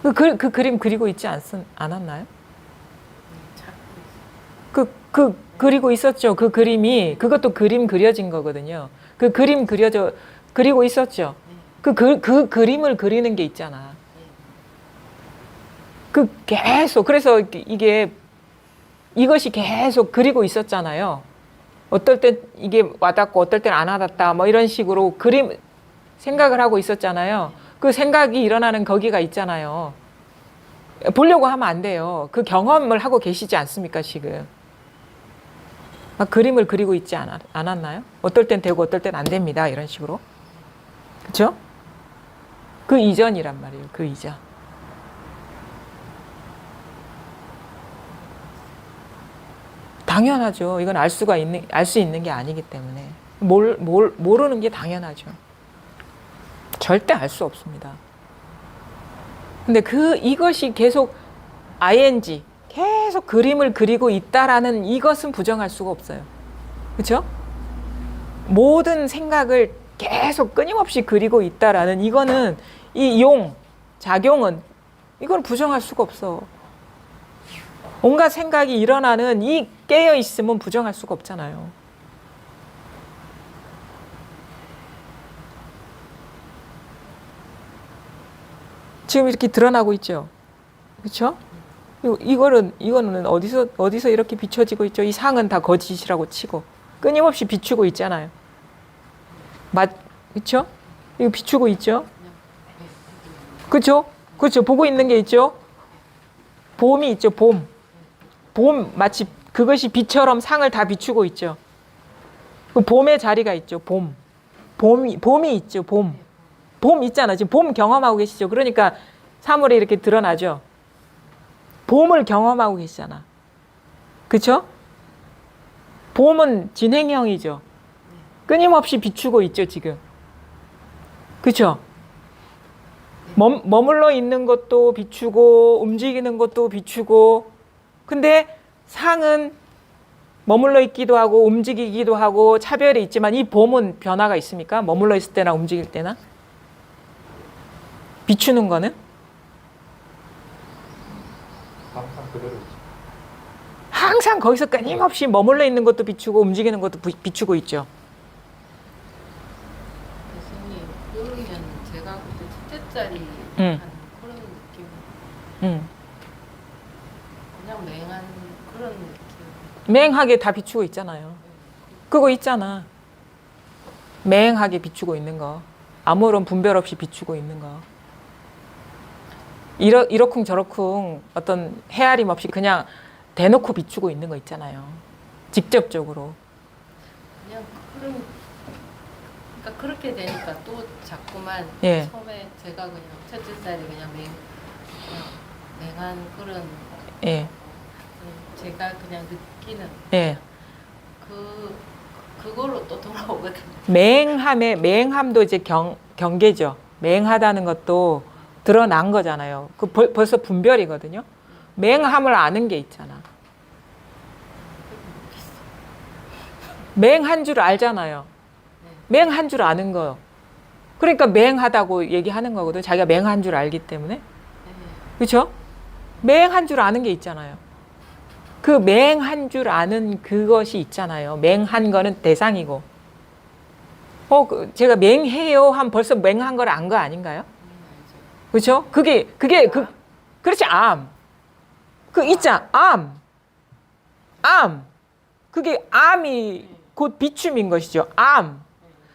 그 그림 그리고 있지 않았나요? 그리고 있었죠. 그 그림이, 그것도 그림 그려진 거거든요. 그 그림 그리고 있었죠. 그 그림을 그리는 게 있잖아. 계속, 그래서 이것이 계속 그리고 있었잖아요. 어떨 땐 이게 와닿고 어떨 땐 안 와닿다. 뭐 이런 식으로 생각을 하고 있었잖아요. 그 생각이 일어나는 거기가 있잖아요. 보려고 하면 안 돼요. 그 경험을 하고 계시지 않습니까, 지금? 막 그림을 그리고 있지 않았나요? 어떨 땐 되고 어떨 땐 안 됩니다. 이런 식으로. 그렇죠? 그 이전이란 말이에요. 그 이전. 당연하죠. 이건 알 수 있는 게 아니기 때문에. 모르는 게 당연하죠. 절대 알 수 없습니다. 근데 이것이 계속 ing, 계속 그림을 그리고 있다라는 이것은 부정할 수가 없어요. 그렇죠? 모든 생각을 계속 끊임없이 그리고 있다라는 이거는 작용은 이건 부정할 수가 없어. 온갖 생각이 일어나는 이 깨어 있음은 부정할 수가 없잖아요. 지금 이렇게 드러나고 있죠. 그렇죠? 이거는 어디서 이렇게 비춰지고 있죠? 이 상은 다 거짓이라고 치고 끊임없이 비추고 있잖아요. 그렇죠? 이거 비추고 있죠? 그렇죠? 그렇죠. 보고 있는 게 있죠? 봄이 있죠. 봄 마치 그것이 비처럼 상을 다 비추고 있죠. 그 봄의 자리가 있죠. 봄이 있죠. 봄 있잖아. 지금 봄 경험하고 계시죠. 그러니까 사물이 이렇게 드러나죠. 봄을 경험하고 계시잖아. 그렇죠? 봄은 진행형이죠. 끊임없이 비추고 있죠, 지금. 그렇죠? 머물러 있는 것도 비추고 움직이는 것도 비추고. 근데 상은 머물러 있기도 하고 움직이기도 하고 차별이 있지만 이 봄은 변화가 있습니까? 머물러 있을 때나 움직일 때나? 비추는 거는? 항상 그대로 있죠. 항상 거기서 끊임없이 머물러 있는 것도 비추고 움직이는 것도 비추고 있죠. 교수님, 그러면 제가 그때 첫째짜리 응. 하는 그런 느낌, 응. 그냥 맹한 그런 느낌. 맹하게 다 비추고 있잖아요. 그거 있잖아. 맹하게 비추고 있는 거. 아무런 분별 없이 비추고 있는 거. 이러쿵 저러쿵 어떤 헤아림 없이 그냥 대놓고 비추고 있는 거 있잖아요. 직접적으로. 그냥 그러니까 그렇게 되니까 또 자꾸만 예. 처음에 제가 그냥 첫째 딸이 그냥 맹한 그런 예. 제가 그냥 느끼는 예. 그거로 또 돌아오거든요. 맹함도 이제 경계죠. 맹하다는 것도 드러난 거잖아요. 벌써 분별이거든요. 맹함을 아는 게 있잖아. 맹한 줄 알잖아요. 맹한 줄 아는 거요. 그러니까 맹하다고 얘기하는 거거든. 자기가 맹한 줄 알기 때문에. 그렇죠? 맹한 줄 아는 게 있잖아요. 그 맹한 줄 아는 그것이 있잖아요. 맹한 거는 대상이고. 제가 맹해요 하면 벌써 맹한 걸 안 거 아닌가요? 그렇죠? 그렇지, 암. 있잖아, 암. 그게 암이 곧 비춤인 것이죠. 암.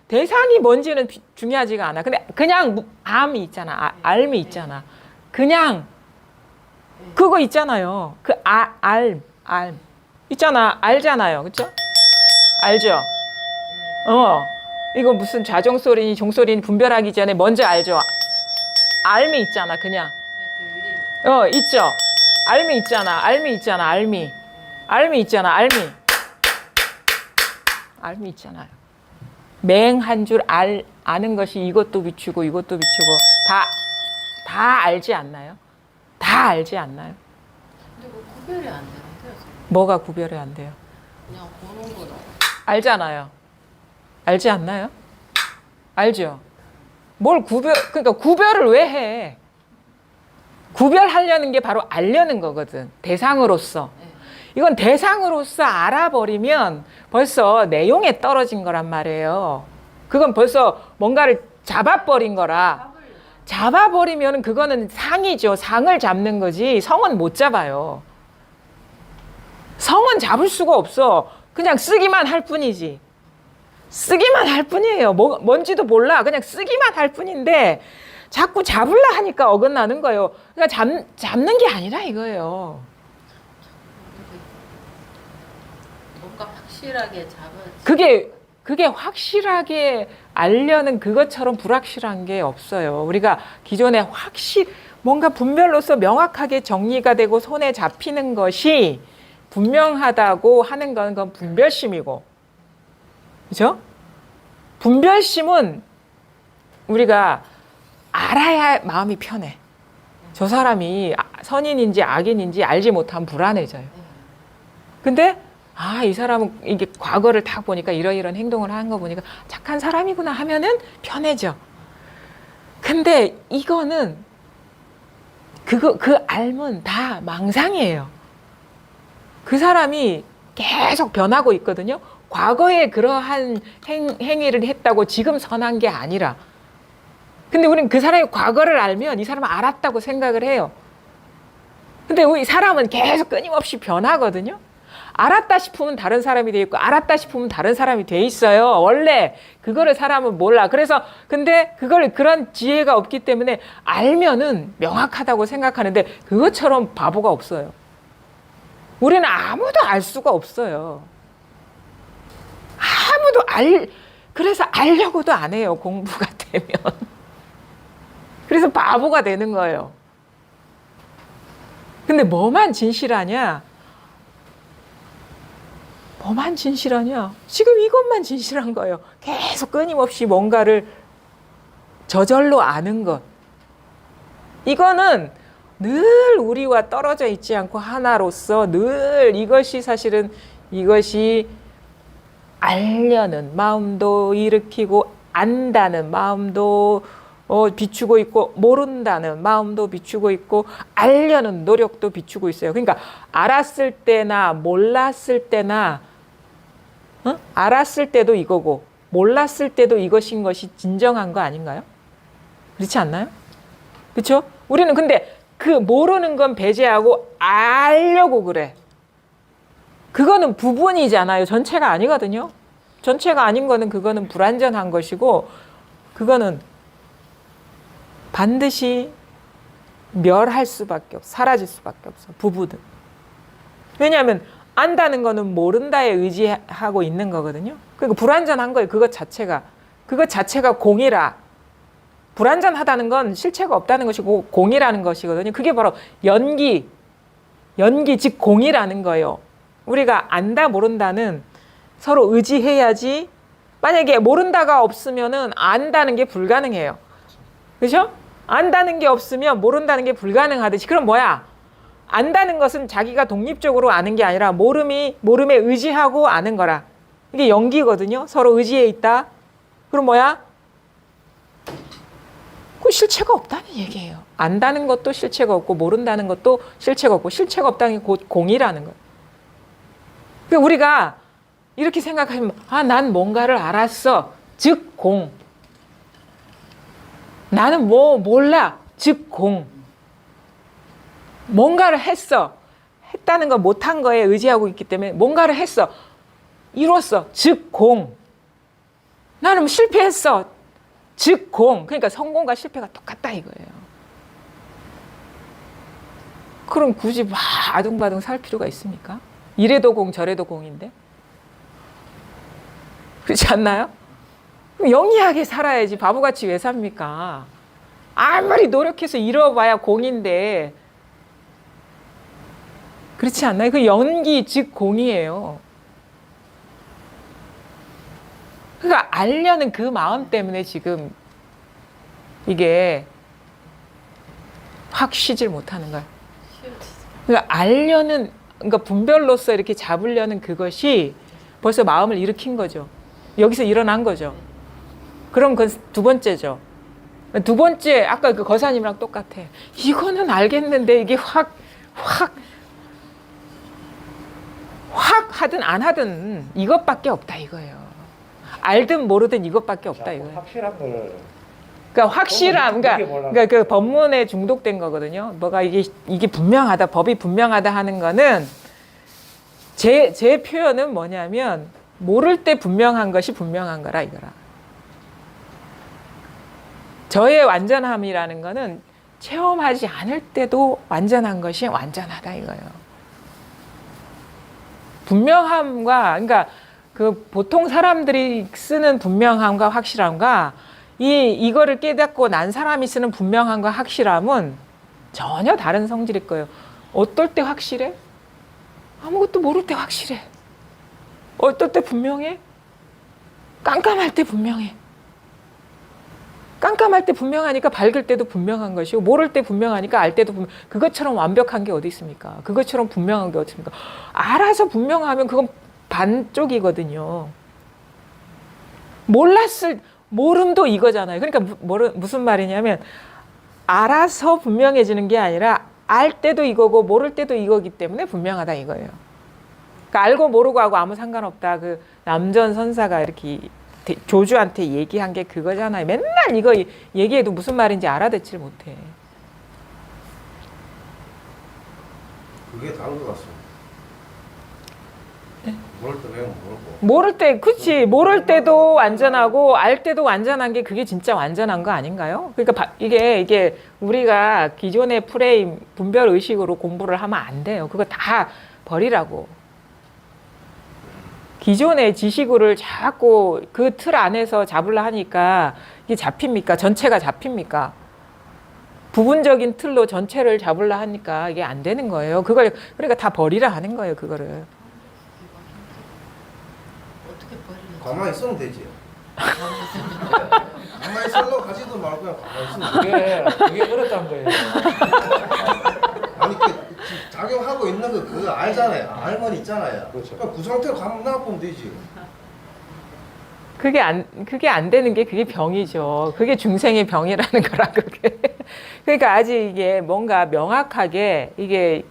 대상이 뭔지는 중요하지가 않아. 근데 그냥 암이 있잖아. 알미 있잖아. 그냥 그거 있잖아요. 알 있잖아. 알잖아요. 그렇죠? 알죠? 이거 무슨 자정소리니 종소리니 분별하기 전에 먼저 알죠. 알미 있잖아. 그냥. 있죠. 알미 있잖아. 알미 있잖아. 알미 있잖아. 알미 있잖아요. 맹한 줄 아는 것이 이것도 비추고 이것도 비추고 다 알지 않나요? 다 알지 않나요? 근데 그 구별이 안 되는데요. 뭐가 구별이 안 돼요? 그냥 보는 거는 알잖아요. 알지 않나요? 알죠? 그러니까 구별을 왜 해? 구별하려는 게 바로 알려는 거거든. 대상으로서. 이건 대상으로서 알아버리면 벌써 내용에 떨어진 거란 말이에요. 그건 벌써 뭔가를 잡아버린 거라. 잡아버리면 그거는 상이죠. 상을 잡는 거지 성은 못 잡아요. 성은 잡을 수가 없어. 그냥 쓰기만 할 뿐이지. 쓰기만 할 뿐이에요. 뭔지도 몰라. 그냥 쓰기만 할 뿐인데 자꾸 잡으려 하니까 어긋나는 거예요. 그러니까 잡는 게 아니라 이거예요. 뭔가 확실하게 잡아야지. 그게 확실하게 알려는 그것처럼 불확실한 게 없어요. 우리가 기존에 뭔가 분별로서 명확하게 정리가 되고 손에 잡히는 것이 분명하다고 하는 건 분별심이고. 그죠? 분별심은 우리가 알아야 마음이 편해. 저 사람이 선인인지 악인인지 알지 못하면 불안해져요. 근데 이 사람은 이게 과거를 딱 보니까 이러이런 행동을 하는 거 보니까 착한 사람이구나 하면은 편해져. 근데 이거는 그 알면 다 망상이에요. 그 사람이 계속 변하고 있거든요. 과거에 그러한 행위를 했다고 지금 선한 게 아니라. 근데 우리는 그 사람의 과거를 알면 이 사람은 알았다고 생각을 해요. 근데 우리 사람은 계속 끊임없이 변하거든요. 알았다 싶으면 다른 사람이 돼 있고 알았다 싶으면 다른 사람이 돼 있어요. 원래 그거를 사람은 몰라. 근데 그런 지혜가 없기 때문에 알면은 명확하다고 생각하는데 그것처럼 바보가 없어요. 우리는 아무도 알 수가 없어요. 그래서 알려고도 안 해요. 공부가 되면. 그래서 바보가 되는 거예요. 근데 뭐만 진실하냐? 지금 이것만 진실한 거예요. 계속 끊임없이 뭔가를 저절로 아는 것. 이거는 늘 우리와 떨어져 있지 않고 하나로서 늘 이것이 알려는 마음도 일으키고 안다는 마음도 비추고 있고 모른다는 마음도 비추고 있고 알려는 노력도 비추고 있어요. 그러니까 알았을 때나 몰랐을 때나 알았을 때도 이거고 몰랐을 때도 이것인 것이 진정한 거 아닌가요? 그렇지 않나요? 그렇죠? 우리는 근데 그 모르는 건 배제하고 알려고 그래. 그거는 부분이잖아요. 전체가 아니거든요. 전체가 아닌 거는 그거는 불완전한 것이고 그거는 반드시 멸할 수밖에 없어. 사라질 수밖에 없어. 부부는. 왜냐하면 안다는 거는 모른다에 의지하고 있는 거거든요. 그러니까 불완전한 거예요. 그것 자체가 공이라. 불완전하다는 건 실체가 없다는 것이고 공이라는 것이거든요. 그게 바로 연기 즉 공이라는 거예요. 우리가 안다 모른다는 서로 의지해야지. 만약에 모른다가 없으면은 안다는 게 불가능해요. 그렇죠? 안다는 게 없으면 모른다는 게 불가능하듯이. 그럼 뭐야? 안다는 것은 자기가 독립적으로 아는 게 아니라 모름에 의지하고 아는 거라. 이게 연기거든요. 서로 의지해 있다. 그럼 뭐야? 그 실체가 없다는 얘기예요. 안다는 것도 실체가 없고 모른다는 것도 실체가 없고 실체가 없다는 게 곧 공이라는 거예요. 그러니까 우리가 이렇게 생각하면 난 뭔가를 알았어. 즉 공. 나는 몰라. 즉 공. 뭔가를 했어. 했다는 건 못한 거에 의지하고 있기 때문에 뭔가를 했어. 이뤘어. 즉 공. 나는 실패했어. 즉 공. 그러니까 성공과 실패가 똑같다 이거예요. 그럼 굳이 막 아둥바둥 살 필요가 있습니까? 이래도 공 저래도 공인데. 그렇지 않나요? 영리하게 살아야지. 바보같이 왜 삽니까? 아무리 노력해서 이뤄봐야 공인데. 그렇지 않나요? 그 연기 즉 공이에요. 그러니까 알려는 그 마음 때문에 지금 이게 확 쉬질 못하는 거야. 그러니까 알려는, 그러니까 분별로서 이렇게 잡으려는 그것이 벌써 마음을 일으킨 거죠. 여기서 일어난 거죠. 그럼 그건 두 번째죠. 두 번째, 아까 그 거사님이랑 똑같아. 이거는 알겠는데 이게 확 하든 안 하든 이것밖에 없다 이거예요. 알든 모르든 이것밖에 없다 이거예요. 확실한 걸. 그러니까 확실함, 그러니까 그 법문에 중독된 거거든요. 뭐가 이게 분명하다, 법이 분명하다 하는 거는 제 표현은 뭐냐면 모를 때 분명한 것이 분명한 거라 이거라. 저의 완전함이라는 거는 체험하지 않을 때도 완전한 것이 완전하다 이거예요. 분명함과, 그러니까 그 보통 사람들이 쓰는 분명함과 확실함과 이거를 깨닫고 난 사람이 쓰는 분명함과 확실함은 전혀 다른 성질일 거예요. 어떨 때 확실해? 아무것도 모를 때 확실해. 어떨 때 분명해? 깜깜할 때 분명해. 깜깜할 때 분명하니까 밝을 때도 분명한 것이고 모를 때 분명하니까 알 때도 그것처럼 완벽한 게 어디 있습니까? 그것처럼 분명한 게 어디 있습니까? 알아서 분명하면 그건 반쪽이거든요. 모름도 이거잖아요. 그러니까 무슨 말이냐면 알아서 분명해지는 게 아니라 알 때도 이거고 모를 때도 이거기 때문에 분명하다 이거예요. 그러니까 알고 모르고 하고 아무 상관없다. 그 남전 선사가 이렇게 조주한테 얘기한 게 그거잖아요. 맨날 이거 얘기해도 무슨 말인지 알아듣지를 못해. 그게 다른 것 같습니다. 모를 때 배우면 모르고. 모를 때, 그치. 모를 때도 완전하고 알 때도 완전한 게 그게 진짜 완전한 거 아닌가요? 그러니까 이게 우리가 기존의 프레임, 분별 의식으로 공부를 하면 안 돼요. 그거 다 버리라고. 기존의 지식을 자꾸 그 틀 안에서 잡으려 하니까 이게 잡힙니까? 전체가 잡힙니까? 부분적인 틀로 전체를 잡으려 하니까 이게 안 되는 거예요. 그걸 그러니까 다 버리라 하는 거예요. 그거를. 어떻게 버리는 가만히 있으면 되지. 가만히 있으려고 하지도 말고 그냥 가만히 있으면 돼. 그게 어렵다는 거예요. 아니 작용하고 있는 거 그거 알잖아요. 알만 있잖아요. 그렇죠. 그냥 그 상태로 가만 놔보면 되지. 그게 안 되는 게 그게 병이죠. 그게 중생의 병이라는 거라 그게. 그러니까 아직 이게 뭔가 명확하게 이게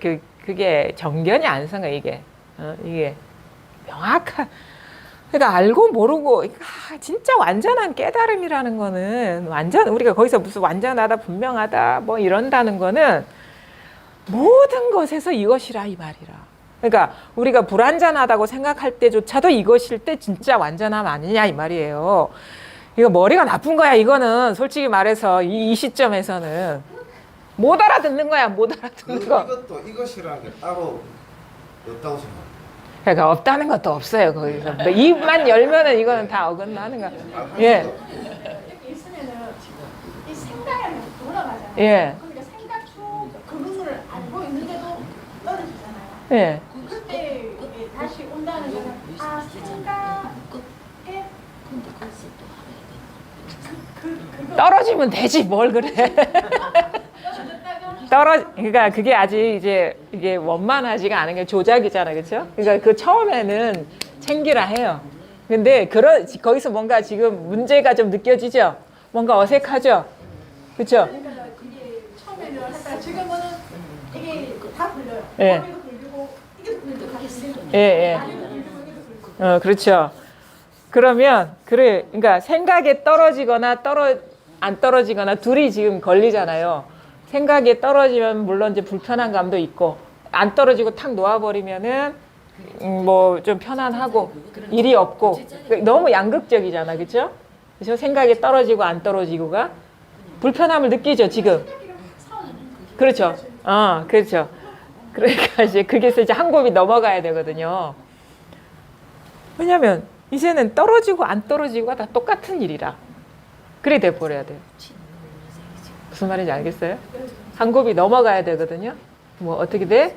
그게 정견이 안 선 거야 이게. 이게 명확한. 그러니까 알고 모르고 진짜 완전한 깨달음이라는 거는 우리가 거기서 무슨 완전하다 분명하다 뭐 이런다는 거는 모든 것에서 이것이라 이 말이라. 그러니까 우리가 불완전하다고 생각할 때조차도 이것일 때 진짜 완전함 아니냐 이 말이에요. 이거 머리가 나쁜 거야 이거는 솔직히 말해서 이 시점에서는. 못 알아듣는 거야. 못 알아듣는 거. 이것도 이것이라는 게 따로 없다고 생각합니다. 그러니까 없다는 것도 없어요. 거기서 뭐 입만 열면은 이거는 다 어긋나는 거야. 예. 이렇게 있으면은 이 생각이 돌아가잖아요. 예. 그러니까 생각 쭉 그림을 알고 있는데도 떨어지잖아요. 예. 그때 이게 다시 온다는 거는 생각에 그거 떨어지면 되지 뭘 그래. 그러니까 그게 아직 이제 이게 원만하지가 않은 게 조작이잖아, 그렇죠? 그러니까 그 처음에는 챙기라 해요. 근데 거기서 뭔가 지금 문제가 좀 느껴지죠? 뭔가 어색하죠? 그렇죠? 그러니까 이게 처음에는 했다가 지금은 이게 다 불려요. 예. 거기도 불리고 이게도 불리고 다 있어요. 예, 예. 다리도 불리고 이게도 불리고. 그렇죠. 그러면 그러니까 생각에 떨어지거나 안 떨어지거나 둘이 지금 걸리잖아요. 생각에 떨어지면 물론 이제 불편한 감도 있고 안 떨어지고 탁 놓아버리면은 뭐 좀 편안하고 일이 없고 너무 양극적이잖아, 그렇죠? 그래서 생각에 떨어지고 안 떨어지고가 불편함을 느끼죠 지금. 그렇죠. 그렇죠. 그러니까 이제 그게서 이제 한 곱이 넘어가야 되거든요. 왜냐면 이제는 떨어지고 안 떨어지고가 다 똑같은 일이라. 그래 돼 버려야 돼요. 무슨 말인지 알겠어요? 한 곱이 넘어가야 되거든요. 뭐 어떻게 돼?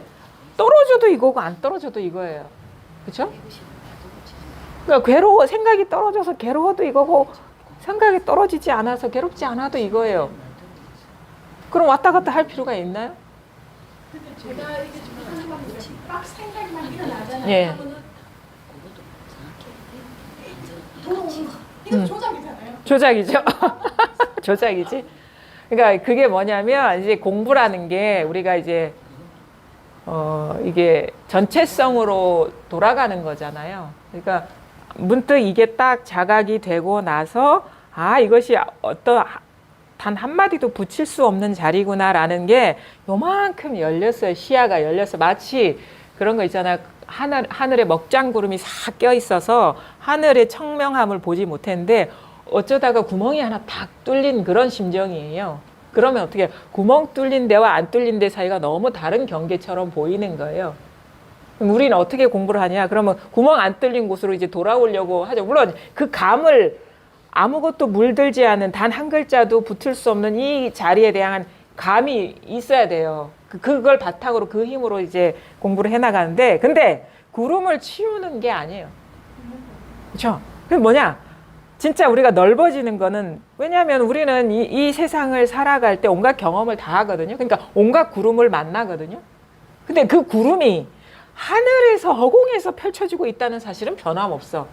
떨어져도 이거고 안 떨어져도 이거예요. 그렇죠? 그러니까 생각이 떨어져서 괴로워도 이거고 생각이 떨어지지 않아서 괴롭지 않아도 이거예요. 그럼 왔다 갔다 할 필요가 있나요? 근데 제가 이게 지금 하는 말이 막 생각만 일어나잖아요. 예. 그러면은 돌아오는 거. 이거 조작이잖아요. 조작이죠. 조작이지. 그러니까 그게 뭐냐면 이제 공부라는 게 우리가 이제 이게 전체성으로 돌아가는 거잖아요. 그러니까 문득 이게 딱 자각이 되고 나서 이것이 단 한마디도 붙일 수 없는 자리구나라는 게 요만큼 열렸어요. 시야가 열렸어. 마치 그런 거 있잖아요. 하늘에 먹장구름이 싹 껴 있어서 하늘의 청명함을 보지 못했는데 어쩌다가 구멍이 하나 탁 뚫린 그런 심정이에요. 그러면 어떻게 구멍 뚫린 데와 안 뚫린 데 사이가 너무 다른 경계처럼 보이는 거예요. 그럼 우리는 어떻게 공부를 하냐? 그러면 구멍 안 뚫린 곳으로 이제 돌아오려고 하죠. 물론 그 감을 아무것도 물들지 않은 단 한 글자도 붙을 수 없는 이 자리에 대한 감이 있어야 돼요. 그걸 바탕으로 그 힘으로 이제 공부를 해나가는데, 근데 구름을 치우는 게 아니에요. 그렇죠? 그게 뭐냐? 진짜 우리가 넓어지는 거는, 왜냐하면 우리는 이 세상을 살아갈 때 온갖 경험을 다 하거든요. 그러니까 온갖 구름을 만나거든요. 근데 그 구름이 하늘에서 허공에서 펼쳐지고 있다는 사실은 변함없어.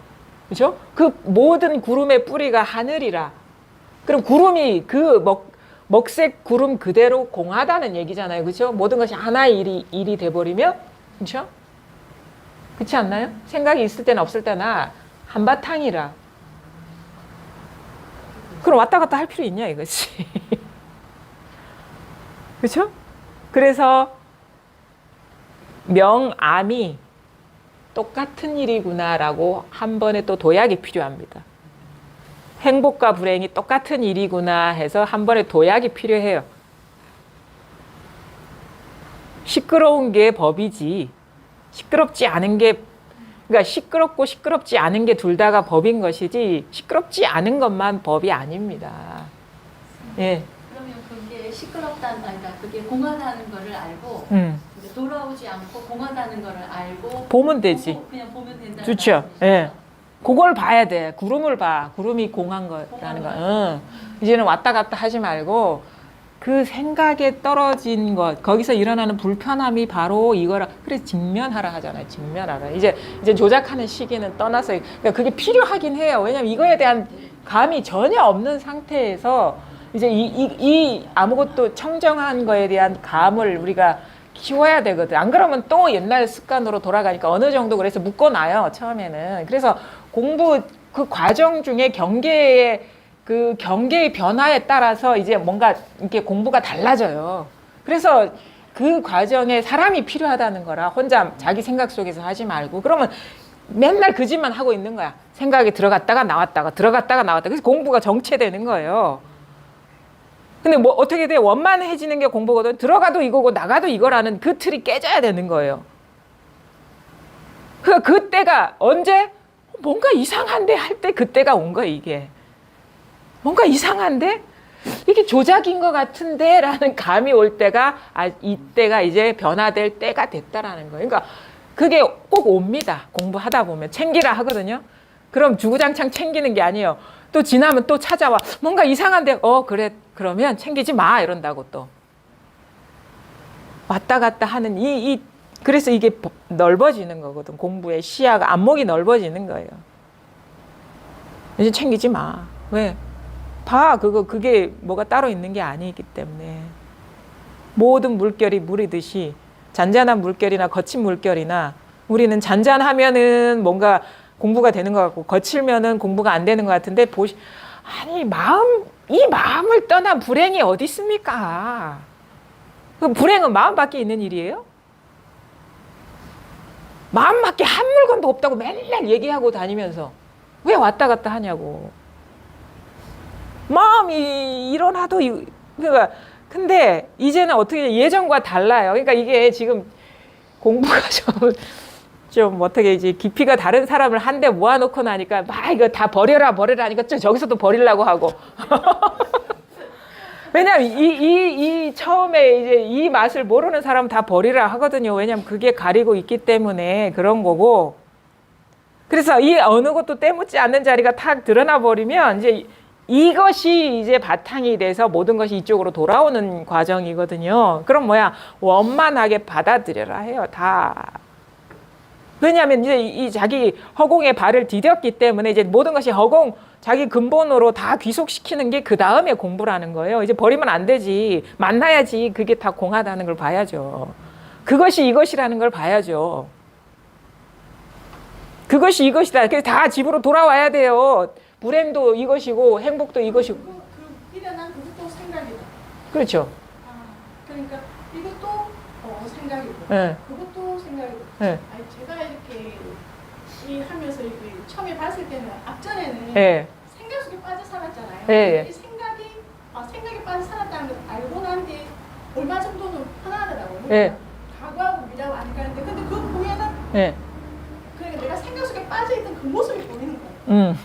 그렇죠? 그 모든 구름의 뿌리가 하늘이라. 그럼 구름이 그 먹색 구름 그대로 공하다는 얘기잖아요. 그렇죠? 모든 것이 하나의 일이 돼버리면, 그렇죠? 그렇지 않나요? 생각이 있을 때나 없을 때나 한바탕이라. 그럼 왔다 갔다 할 필요 있냐 이거지. 그렇죠? 그래서 명암이 똑같은 일이구나라고 한 번에 또 도약이 필요합니다. 행복과 불행이 똑같은 일이구나 해서 한 번에 도약이 필요해요. 시끄러운 게 법이지. 시끄럽지 않은 게, 그러니까 시끄럽고 시끄럽지 않은 게 둘 다가 법인 것이지 시끄럽지 않은 것만 법이 아닙니다. 예. 그러면 그게 시끄럽다는, 그러니까 그게 공허하다는 거를 알고 돌아오지 않고 공허하다는 거를 알고 보면 되지. 그냥 보면 된다. 좋죠. 예. 그걸 봐야 돼. 구름을 봐. 구름이 공한 거라는 거. 이제는 왔다 갔다 하지 말고 그 생각에 떨어진 것, 거기서 일어나는 불편함이 바로 이거라. 그래서 직면하라 하잖아요. 직면하라. 이제 조작하는 시기는 떠나서, 그러니까 그게 필요하긴 해요. 왜냐면 이거에 대한 감이 전혀 없는 상태에서 이제 이 아무것도 청정한 거에 대한 감을 우리가 키워야 되거든. 안 그러면 또 옛날 습관으로 돌아가니까 어느 정도 그래서 묶어놔요. 처음에는. 그래서 공부 그 과정 중에 경계의 변화에 따라서 이제 뭔가 이렇게 공부가 달라져요. 그래서 그 과정에 사람이 필요하다는 거라 혼자 자기 생각 속에서 하지 말고, 그러면 맨날 그 짓만 하고 있는 거야. 생각이 들어갔다가 나왔다가 들어갔다가 나왔다가. 그래서 공부가 정체되는 거예요. 근데 뭐 어떻게 돼? 원만해지는 게 공부거든. 들어가도 이거고 나가도 이거라는 그 틀이 깨져야 되는 거예요. 그때가 언제? 뭔가 이상한데 할 때 그때가 온 거야, 이게. 뭔가 이상한데? 이게 조작인 것 같은데? 라는 감이 올 때가, 이때가 이제 변화될 때가 됐다라는 거예요. 그러니까 그게 꼭 옵니다. 공부하다 보면. 챙기라 하거든요. 그럼 주구장창 챙기는 게 아니에요. 또 지나면 또 찾아와. 뭔가 이상한데, 그래. 그러면 챙기지 마. 이런다고 또. 왔다 갔다 하는 그래서 이게 넓어지는 거거든. 공부의 시야가, 안목이 넓어지는 거예요. 이제 챙기지 마. 왜? 봐. 그게 뭐가 따로 있는 게 아니기 때문에. 모든 물결이 물이듯이 잔잔한 물결이나 거친 물결이나 우리는 잔잔하면은 뭔가 공부가 되는 것 같고 거칠면은 공부가 안 되는 것 같은데 아니 이 마음을 떠난 불행이 어디 있습니까? 그 불행은 마음밖에 있는 일이에요? 마음밖에 한 물건도 없다고 맨날 얘기하고 다니면서 왜 왔다 갔다 하냐고. 마음이 일어나도 그러니까 근데 이제는 어떻게 예전과 달라요. 그러니까 이게 지금 공부가 좀 어떻게 이제 깊이가 다른 사람을 한 대 모아놓고 나니까 막 이거 다 버려라 하니까 저기서도 버리려고 하고. 왜냐면 이 처음에 이제 이 맛을 모르는 사람은 다 버리라 하거든요. 왜냐면 그게 가리고 있기 때문에 그런 거고. 그래서 이 어느 것도 때묻지 않는 자리가 탁 드러나 버리면 이제 이것이 이제 바탕이 돼서 모든 것이 이쪽으로 돌아오는 과정이거든요. 그럼 뭐야? 원만하게 받아들여라 해요. 다. 왜냐하면 이제 이 자기 허공에 발을 디뎠기 때문에 이제 모든 것이 자기 근본으로 다 귀속시키는 게 그 다음에 공부라는 거예요. 이제 버리면 안 되지. 만나야지. 그게 다 공하다는 걸 봐야죠. 그것이 이것이라는 걸 봐야죠. 그것이 이것이다. 그래서 다 집으로 돌아와야 돼요. 불행도 이것이고 행복도 이것이고. 그 일어난 그것도 생각이다. 그렇죠. 그러니까 이것도 생각이고, 네. 그것도 생각이고. 네. 아니 제가 이렇게 하면서 이렇게 처음에 봤을 때는 앞전에는 네. 생각 속에 빠져 살았잖아요. 네. 이 생각에 빠져 살았다는 걸 알고 난 뒤에 얼마 정도는 편하더라고요. 네. 과거하고 미래하고 아니까 하는데 근데 그거 보면은 네. 그러니까 내가 생각 속에 빠져있던 그 모습이 보이는 거예요.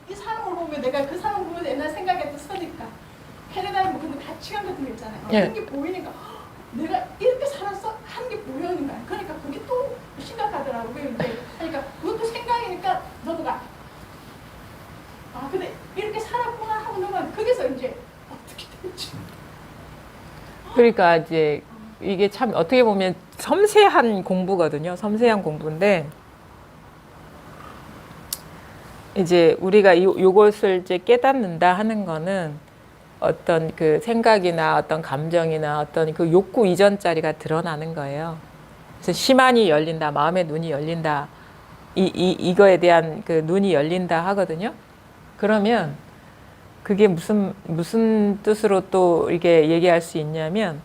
이 사람을 보면 내가 그 사람을 보면서 옛날 생각에 또 서니까 패러다임 근데 가치관 같은 게 있잖아요. 예. 그런 게 보이니까 내가 이렇게 살았어? 하는 게 보이는 거야. 그러니까 그게 또 심각하더라고요. 이제 그러니까 그것도 생각이니까 넘어가. 근데 이렇게 살았구나 하고 넘어가면 거기서 이제 어떻게 될지. 그러니까 이제 이게 참 어떻게 보면 섬세한 공부거든요. 섬세한 공부인데 이제 우리가 요것을 이제 깨닫는다 하는 거는 어떤 그 생각이나 어떤 감정이나 어떤 그 욕구 이전짜리가 드러나는 거예요. 그래서 심한이 열린다, 마음의 눈이 열린다, 이거에 대한 그 눈이 열린다 하거든요. 그러면 그게 무슨 뜻으로 또 이게 얘기할 수 있냐면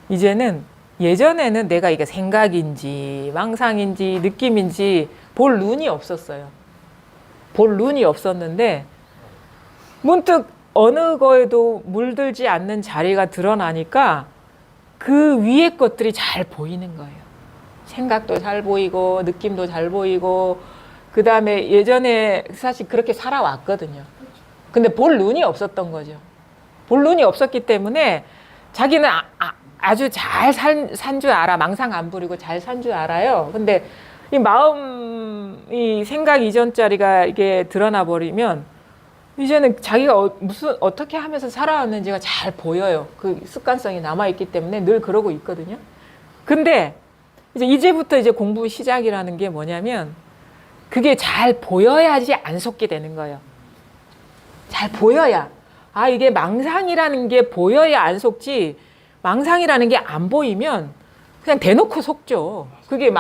이제는 예전에는 내가 이게 생각인지 망상인지 느낌인지 볼 눈이 없었어요. 볼 눈이 없었는데 문득 어느 거에도 물들지 않는 자리가 드러나니까 그 위에 것들이 잘 보이는 거예요. 생각도 잘 보이고 느낌도 잘 보이고 그 다음에 예전에 사실 그렇게 살아왔거든요. 근데 볼 눈이 없었던 거죠. 볼 눈이 없었기 때문에 자기는 아주 잘 산 줄 알아. 망상 안 부리고 잘 산 줄 알아요. 근데 이 이 생각 이전짜리가 이게 드러나 버리면 이제는 자기가 어떻게 하면서 살아왔는지가 잘 보여요. 그 습관성이 남아있기 때문에 늘 그러고 있거든요. 근데 이제부터 이제 공부 시작이라는 게 뭐냐면 그게 잘 보여야지 안 속게 되는 거예요. 잘 보여야. 이게 망상이라는 게 보여야 안 속지 망상이라는 게 안 보이면 그냥 대놓고 속죠. 그게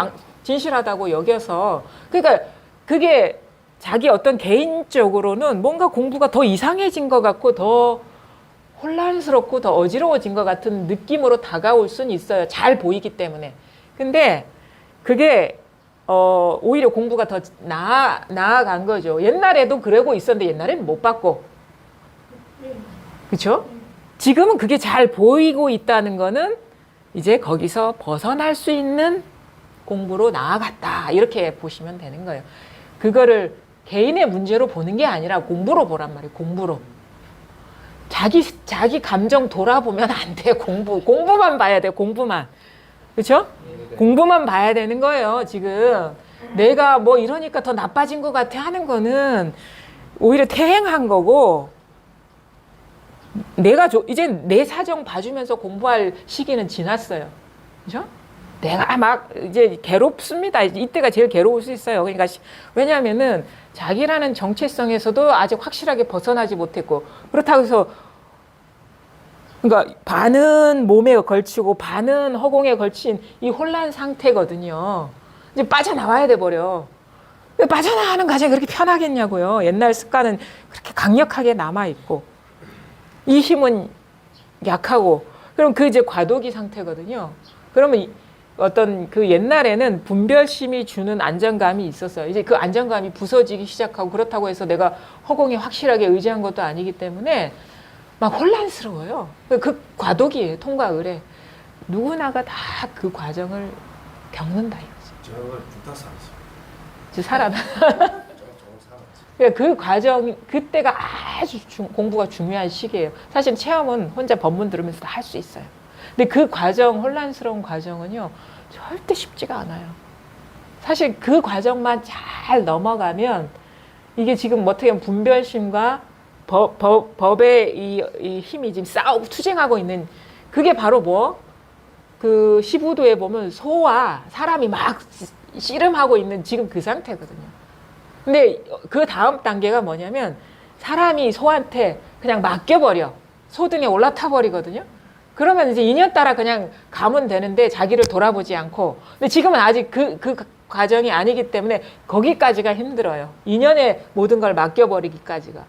진실하다고 여겨서. 그러니까 그게 자기 어떤 개인적으로는 뭔가 공부가 더 이상해진 것 같고 더 혼란스럽고 더 어지러워진 것 같은 느낌으로 다가올 수는 있어요. 잘 보이기 때문에. 근데 그게 오히려 공부가 더 나아간 거죠. 옛날에도 그러고 있었는데 옛날에는 못 봤고. 그렇죠? 지금은 그게 잘 보이고 있다는 거는 이제 거기서 벗어날 수 있는 공부로 나아갔다. 이렇게 보시면 되는 거예요. 그거를 개인의 문제로 보는 게 아니라 공부로 보란 말이에요. 공부로. 자기 감정 돌아보면 안 돼. 공부만 봐야 돼. 공부만. 그렇죠? 공부만 봐야 되는 거예요. 지금 내가 뭐 이러니까 더 나빠진 것 같아 하는 거는 오히려 퇴행한 거고, 내가 이제 내 사정 봐주면서 공부할 시기는 지났어요. 그죠? 내가 막 이제 괴롭습니다. 이때가 제일 괴로울 수 있어요. 그러니까 왜냐하면은 자기라는 정체성에서도 아직 확실하게 벗어나지 못했고, 그렇다고 해서 그러니까 반은 몸에 걸치고 반은 허공에 걸친 이 혼란 상태거든요. 이제 빠져나와야 돼 버려. 빠져나가는 과정이 그렇게 편하겠냐고요. 옛날 습관은 그렇게 강력하게 남아 있고, 이 힘은 약하고, 그럼 그 이제 과도기 상태거든요. 그러면 어떤 그 옛날에는 분별심이 주는 안정감이 있었어요. 이제 그 안정감이 부서지기 시작하고, 그렇다고 해서 내가 허공에 확실하게 의지한 것도 아니기 때문에 막 혼란스러워요. 그 과도기예요. 통과 의례. 누구나가 다 그 과정을 겪는다 이거죠. 저걸 불타 살았어요. 살아나. 조금 살았지. 그러니까 그 과정, 그때가 아주 공부가 중요한 시기예요. 사실 체험은 혼자 법문 들으면서 다 할 수 있어요. 근데 그 과정, 혼란스러운 과정은요, 절대 쉽지가 않아요. 사실 그 과정만 잘 넘어가면, 이게 지금 어떻게 보면 분별심과 법의 이 힘이 지금 싸우고 투쟁하고 있는, 그게 바로 뭐? 그 시부도에 보면 소와 사람이 막 씨름하고 있는 지금 그 상태거든요. 근데 그 다음 단계가 뭐냐면, 사람이 소한테 그냥 맡겨버려. 소 등에 올라타 버리거든요. 그러면 이제 인연 따라 그냥 가면 되는데 자기를 돌아보지 않고. 근데 지금은 아직 그 과정이 아니기 때문에 거기까지가 힘들어요. 인연에 모든 걸 맡겨버리기까지가.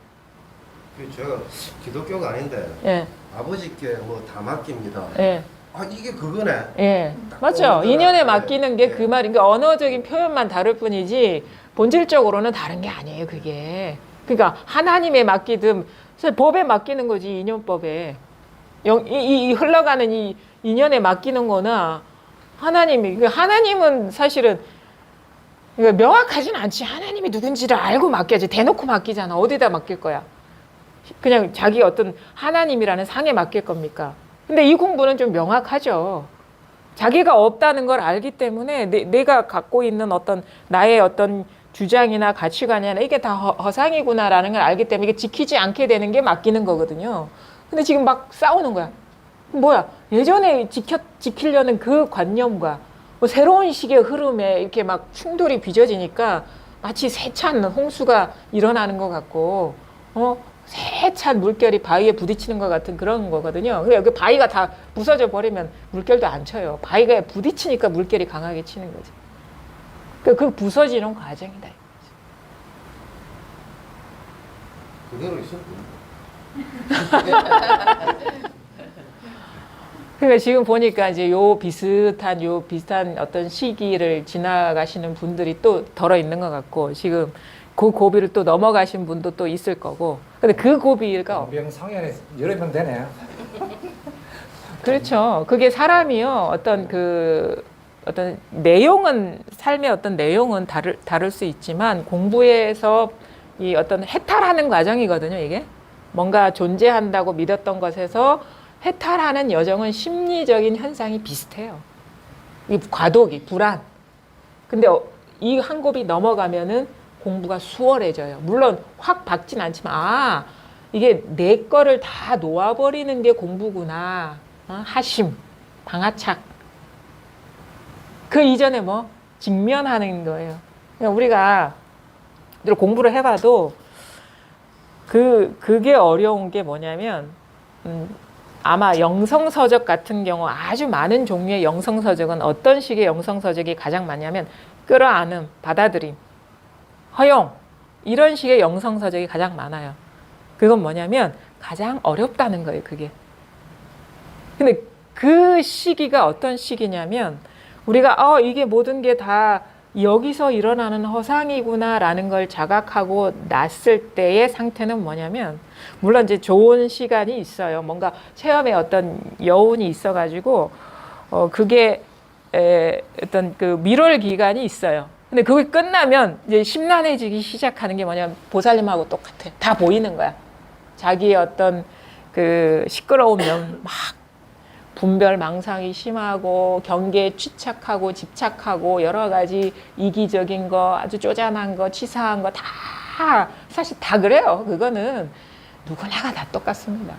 제가 기독교가 아닌데 예, 아버지께 뭐 다 맡깁니다. 예, 아 이게 그거네. 예. 맞죠. 인연에 맡기는 게 그 말인 게 언어적인 표현만 다를 뿐이지 본질적으로는 다른 게 아니에요, 그게. 그러니까 하나님에 맡기든 법에 맡기는 거지, 인연법에. 이 흘러가는 이 인연에 맡기는 거나 하나님은 사실은 명확하진 않지. 하나님이 누군지를 알고 맡겨야지. 대놓고 맡기잖아. 어디다 맡길 거야? 그냥 자기 어떤 하나님이라는 상에 맡길 겁니까? 근데 이 공부는 좀 명확하죠. 자기가 없다는 걸 알기 때문에 내가 갖고 있는 어떤 나의 어떤 주장이나 가치관이나 이게 다 허상이구나라는 걸 알기 때문에 이게 지키지 않게 되는 게 맡기는 거거든요. 근데 지금 막 싸우는 거야. 뭐야? 예전에 지키려는 그 관념과 뭐 새로운 시기의 흐름에 이렇게 막 충돌이 빚어지니까 마치 세찬 홍수가 일어나는 것 같고, 세찬 물결이 바위에 부딪히는 것 같은 그런 거거든요. 그래, 그 바위가 다 부서져 버리면 물결도 안 쳐요. 바위가 부딪히니까 물결이 강하게 치는 거지. 그 부서지는 과정이다. 그대로 있었고. 그러니까 지금 보니까 이제 요 비슷한 어떤 시기를 지나가시는 분들이 또 덜어 있는 것 같고, 지금 그 고비를 또 넘어가신 분도 또 있을 거고. 근데 그 고비가 병상에 여러 명 되네. 그렇죠. 그게 사람이요. 어떤 내용은, 삶의 어떤 내용은 다를 수 있지만, 공부에서 이 어떤 해탈하는 과정이거든요, 이게. 뭔가 존재한다고 믿었던 것에서 해탈하는 여정은 심리적인 현상이 비슷해요. 이 과도기, 불안. 근데 이 한 곱이 넘어가면은 공부가 수월해져요. 물론 확 박진 않지만, 이게 내 거를 다 놓아버리는 게 공부구나. 하심, 방아착. 그 이전에 뭐 직면하는 거예요. 그러니까 우리가 공부를 해봐도 그게 어려운 게 뭐냐면, 아마 영성서적 같은 경우 아주 많은 종류의 영성서적은 어떤 식의 영성서적이 가장 많냐면 끌어안음, 받아들임, 허용, 이런 식의 영성서적이 가장 많아요. 그건 뭐냐면 가장 어렵다는 거예요, 그게. 근데 그 시기가 어떤 시기냐면, 우리가 이게 모든 게 다 여기서 일어나는 허상이구나라는 걸 자각하고 났을 때의 상태는 뭐냐면, 물론 이제 좋은 시간이 있어요. 뭔가 체험에 어떤 여운이 있어가지고 그게 어떤 그 밀월 기간이 있어요. 근데 그게 끝나면 이제 심란해지기 시작하는 게 뭐냐면 보살님하고 똑같아. 다 보이는 거야. 자기의 어떤 그 시끄러운 면, 막 분별 망상이 심하고 경계에 취착하고 집착하고 여러 가지 이기적인 거, 아주 쪼잔한 거, 치사한 거 다 사실 다 그래요. 그거는 누구나가 다 똑같습니다.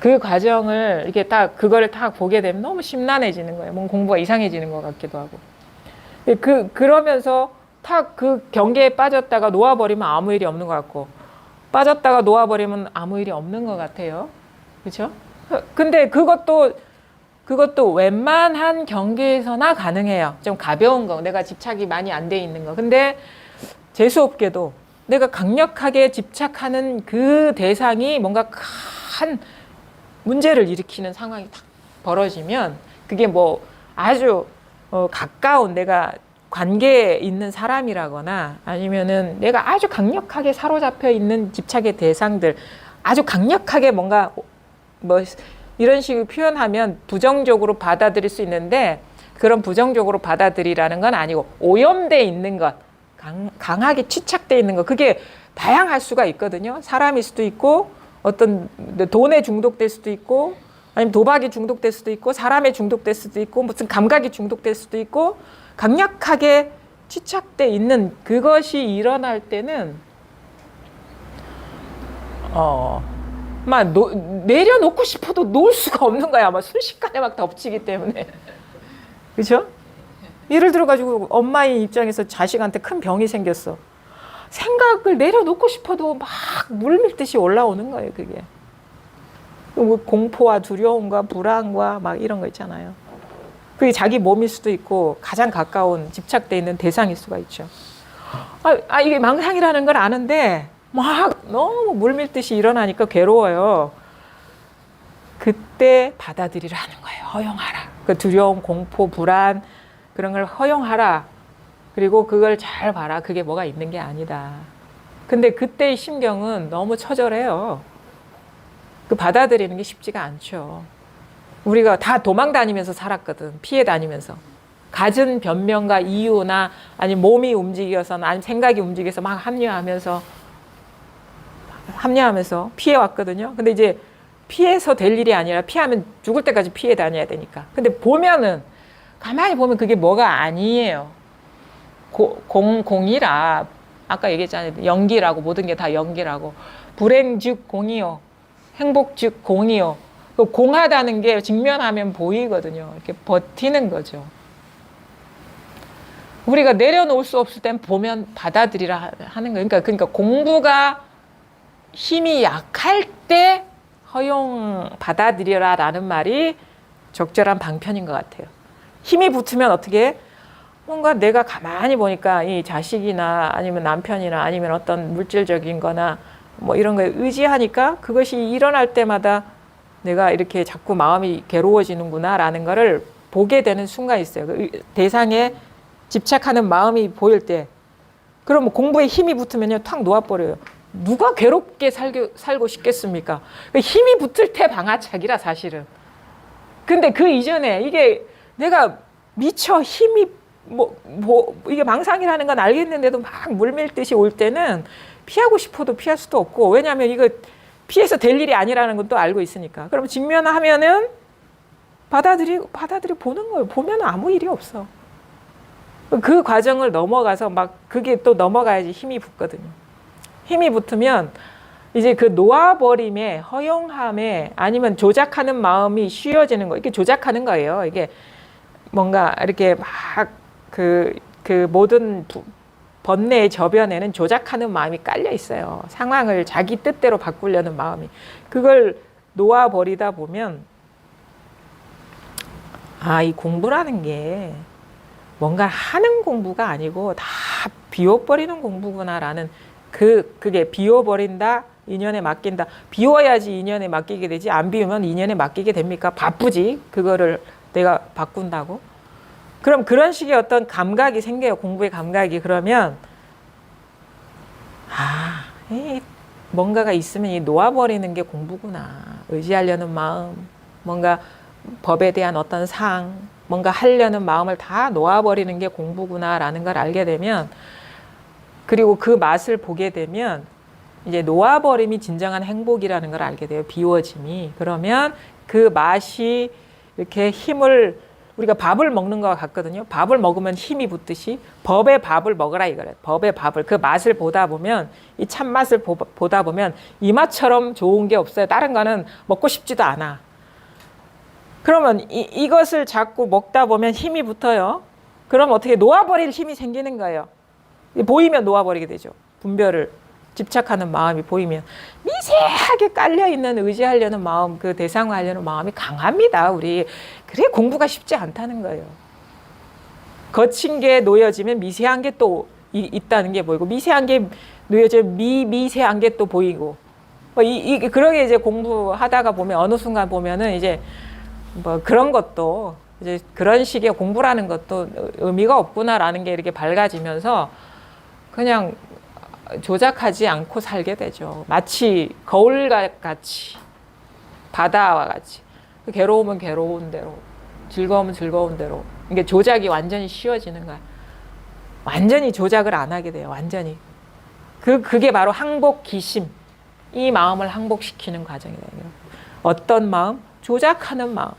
그 과정을 이렇게 딱 그거를 딱 보게 되면 너무 심란해지는 거예요. 뭔가 공부가 이상해지는 것 같기도 하고. 그러면서 탁 그 경계에 빠졌다가 놓아버리면 아무 일이 없는 것 같고, 빠졌다가 놓아버리면 아무 일이 없는 것 같아요. 그렇죠? 근데 그것도 웬만한 경계에서나 가능해요. 좀 가벼운 거, 내가 집착이 많이 안 돼 있는 거. 근데 재수없게도 내가 강력하게 집착하는 그 대상이 뭔가 큰 문제를 일으키는 상황이 딱 벌어지면, 그게 뭐 아주 가까운 내가 관계에 있는 사람이라거나 아니면은 내가 아주 강력하게 사로잡혀 있는 집착의 대상들, 아주 강력하게 뭔가 뭐 이런 식으로 표현하면 부정적으로 받아들일 수 있는데, 그런 부정적으로 받아들이라는 건 아니고 오염돼 있는 것, 강하게 취착돼 있는 것, 그게 다양할 수가 있거든요. 사람일 수도 있고, 어떤 돈에 중독될 수도 있고, 아니면 도박이 중독될 수도 있고, 사람에 중독될 수도 있고, 무슨 감각이 중독될 수도 있고, 강력하게 취착돼 있는 그것이 일어날 때는 막 내려놓고 싶어도 놓을 수가 없는 거야. 막 순식간에 막 덮치기 때문에. 그렇죠? 예를 들어 가지고 엄마의 입장에서 자식한테 큰 병이 생겼어. 생각을 내려놓고 싶어도 막 물밀듯이 올라오는 거예요, 그게. 공포와 두려움과 불안과 막 이런 거 있잖아요. 그게 자기 몸일 수도 있고 가장 가까운 집착돼 있는 대상일 수가 있죠. 이게 망상이라는 걸 아는데 막 너무 물밀듯이 일어나니까 괴로워요. 그때 받아들이라는 거예요. 허용하라. 그 두려움, 공포, 불안 그런 걸 허용하라. 그리고 그걸 잘 봐라. 그게 뭐가 있는 게 아니다. 근데 그때의 심경은 너무 처절해요. 그 받아들이는 게 쉽지가 않죠. 우리가 다 도망 다니면서 살았거든. 피해 다니면서. 갖은 변명과 이유나 아니면 몸이 움직여서나 아니면 생각이 움직여서 막 합리화하면서 피해 왔거든요. 근데 이제 피해서 될 일이 아니라 피하면 죽을 때까지 피해 다녀야 되니까. 근데 보면은 가만히 보면 그게 뭐가 아니에요. 공이라 아까 얘기했잖아요. 연기라고 모든 게 다 연기라고. 불행 즉 공이요. 행복 즉 공이요. 그 공하다는 게 직면하면 보이거든요. 이렇게 버티는 거죠. 우리가 내려놓을 수 없을 땐 보면 받아들이라 하는 거예요. 그러니까 공부가 힘이 약할 때 허용 받아들여라라는 말이 적절한 방편인 것 같아요. 힘이 붙으면 어떻게 해? 뭔가 내가 가만히 보니까 이 자식이나 아니면 남편이나 아니면 어떤 물질적인 거나 뭐 이런 거에 의지하니까 그것이 일어날 때마다 내가 이렇게 자꾸 마음이 괴로워지는구나 라는 거를 보게 되는 순간이 있어요. 그 대상에 집착하는 마음이 보일 때. 그럼 공부에 힘이 붙으면요 탁 놓아버려요. 누가 괴롭게 살고 싶겠습니까? 힘이 붙을 때 방아착이라 사실은. 근데 그 이전에 이게 내가 미처 힘이 이게 망상이라는 건 알겠는데도 막 물밀듯이 올 때는 피하고 싶어도 피할 수도 없고, 왜냐하면 이거 피해서 될 일이 아니라는 것도 알고 있으니까. 그럼 직면하면은 받아들여 보는 거예요. 보면 아무 일이 없어. 그 과정을 넘어가서 막 그게 또 넘어가야지 힘이 붙거든요. 힘이 붙으면 이제 그 놓아버림에 허용함에 아니면 조작하는 마음이 쉬워지는 거. 이게 조작하는 거예요. 이게 뭔가 이렇게 막 그 모든 번뇌의 저변에는 조작하는 마음이 깔려 있어요. 상황을 자기 뜻대로 바꾸려는 마음이. 그걸 놓아버리다 보면 이 공부라는 게 뭔가 하는 공부가 아니고 다 비워버리는 공부구나라는 그게 비워버린다, 인연에 맡긴다. 비워야지 인연에 맡기게 되지, 안 비우면 인연에 맡기게 됩니까? 바쁘지. 그거를 내가 바꾼다고. 그럼 그런 식의 어떤 감각이 생겨요. 공부의 감각이. 그러면 이 뭔가가 있으면 이 놓아버리는 게 공부구나. 의지하려는 마음, 뭔가 법에 대한 어떤 상, 뭔가 하려는 마음을 다 놓아버리는 게 공부구나라는 걸 알게 되면, 그리고 그 맛을 보게 되면 이제 놓아버림이 진정한 행복이라는 걸 알게 돼요. 비워짐이. 그러면 그 맛이 이렇게 힘을, 우리가 밥을 먹는 것과 같거든요. 밥을 먹으면 힘이 붙듯이 법의 밥을 먹으라 이거래. 법의 밥을. 그 맛을 보다 보면, 이 참맛을 보다 보면 이 맛처럼 좋은 게 없어요. 다른 거는 먹고 싶지도 않아. 그러면 이것을 자꾸 먹다 보면 힘이 붙어요. 그럼 어떻게 놓아버릴 힘이 생기는 거예요. 보이면 놓아버리게 되죠. 분별을 집착하는 마음이 보이면 미세하게 깔려있는 의지하려는 마음, 그 대상화하려는 마음이 강합니다. 우리. 그래 공부가 쉽지 않다는 거예요. 거친 게 놓여지면 미세한 게 또 있다는 게 보이고, 미세한 게 놓여지면 미세한 게 또 보이고, 그러게 이제 공부하다가 보면 어느 순간 보면은 이제 뭐 그런 것도 이제 그런 식의 공부라는 것도 의미가 없구나라는 게 이렇게 밝아지면서 그냥 조작하지 않고 살게 되죠. 마치 거울과 같이, 바다와 같이. 괴로우면 괴로운 대로, 즐거우면 즐거운 대로. 이게 조작이 완전히 쉬워지는 거야. 완전히 조작을 안 하게 돼요. 완전히. 그게 바로 항복 기심. 이 마음을 항복시키는 과정이에요. 어떤 마음? 조작하는 마음.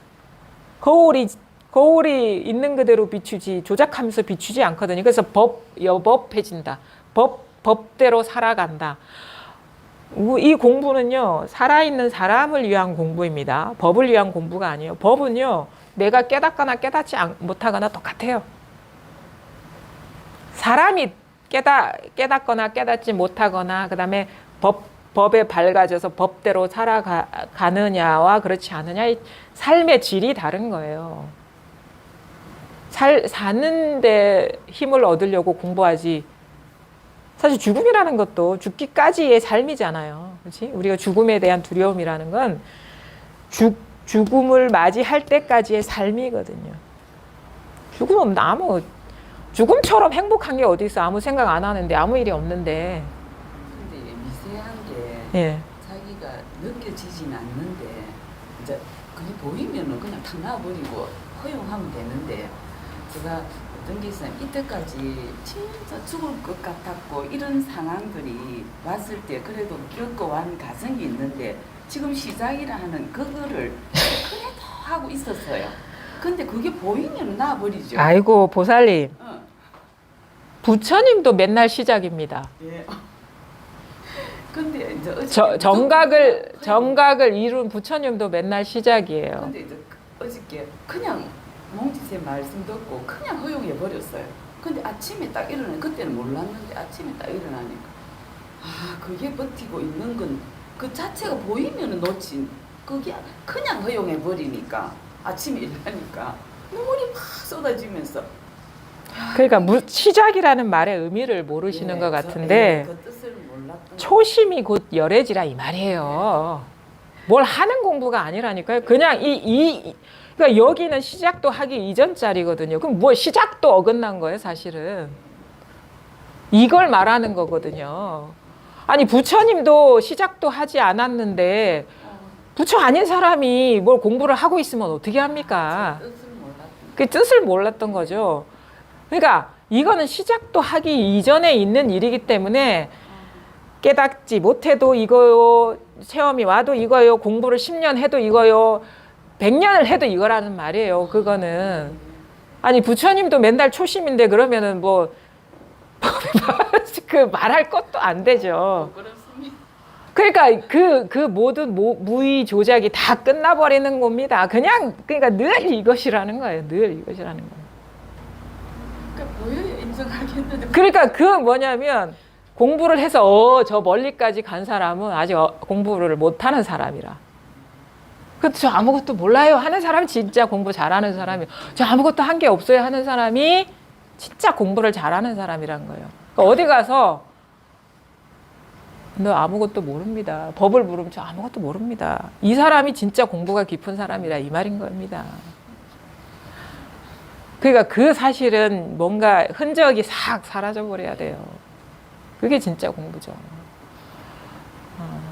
거울이 있는 그대로 비추지, 조작하면서 비추지 않거든요. 그래서 여법해진다. 법대로 살아간다. 이 공부는요, 살아있는 사람을 위한 공부입니다. 법을 위한 공부가 아니에요. 법은요, 내가 깨닫거나 깨닫지 못하거나 똑같아요. 사람이 깨닫거나 깨닫지 못하거나, 그 다음에 법에 밝아져서 법대로 살아가느냐와 그렇지 않느냐의 삶의 질이 다른 거예요. 사는데 힘을 얻으려고 공부하지. 사실 죽음이라는 것도 죽기까지의 삶이잖아요. 그렇지? 우리가 죽음에 대한 두려움이라는 건 죽음을 맞이할 때까지의 삶이거든요. 죽음은 죽음처럼 행복한 게 어디 있어? 아무 생각 안 하는데, 아무 일이 없는데. 근데 미세한 게 예. 자기가 느껴지진 않는데 이제 그게 보이면은 그냥 탁 놔버리고 허용하면 되는데, 제가 어떤 게 있어요. 이때까지 진짜 죽을 것 같았고 이런 상황들이 왔을 때 그래도 겪어온 가정이 있는데, 지금 시작이라 하는 그거를 그래도 하고 있었어요. 근데 그게 보이면 놔버리죠. 아이고, 보살님. 어. 부처님도 맨날 시작입니다. 예. 근데 이제 정각을 이룬 부처님도 맨날 시작이에요. 근데 이제 어저께 그냥 몽지세 말씀 듣고 그냥 허용해 버렸어요. 근데 아침에 딱 일어나, 그때는 몰랐는데 아침에 딱 일어나니까 그게 버티고 있는 건 그 자체가 보이면은 놓친, 그게 그냥 허용해 버리니까 아침에 일어나니까 눈물이 막 쏟아지면서. 그러니까 시작이라는 말의 의미를 모르시는 것 같은데, 그 뜻을 몰랐던 초심이 곧 열애지라 이 말이에요. 뭘 하는 공부가 아니라니까요. 그냥 그러니까 여기는 시작도 하기 이전 자리거든요. 그럼 뭐 시작도 어긋난 거예요, 사실은. 이걸 말하는 거거든요. 아니, 부처님도 시작도 하지 않았는데 부처 아닌 사람이 뭘 공부를 하고 있으면 어떻게 합니까? 뜻을 몰랐던. 그 뜻을 몰랐던 거죠. 그러니까 이거는 시작도 하기 이전에 있는 일이기 때문에 깨닫지 못해도 이거요, 체험이 와도 이거요, 공부를 10년 해도 이거요, 100년을 해도 이거라는 말이에요. 그거는. 아니, 부처님도 맨날 초심인데 그러면은 뭐 그 말할 것도 안 되죠. 그렇습니다. 그러니까 그 모든 무의 조작이 다 끝나버리는 겁니다. 그러니까 늘 이것이라는 거예요. 늘 이것이라는 거예요. 그러니까 보여야 인정하겠는데. 그러니까 그 뭐냐면 공부를 해서 저 멀리까지 간 사람은 아직 공부를 못하는 사람이라. 저 아무것도 몰라요 하는 사람이 진짜 공부 잘하는 사람이에요. 저 아무것도 한 게 없어요 하는 사람이 진짜 공부를 잘하는 사람이란 거예요. 그러니까 어디 가서 너 아무것도 모릅니다. 법을 물으면 저 아무것도 모릅니다. 이 사람이 진짜 공부가 깊은 사람이라 이 말인 겁니다. 그러니까 그 사실은 뭔가 흔적이 싹 사라져 버려야 돼요. 그게 진짜 공부죠.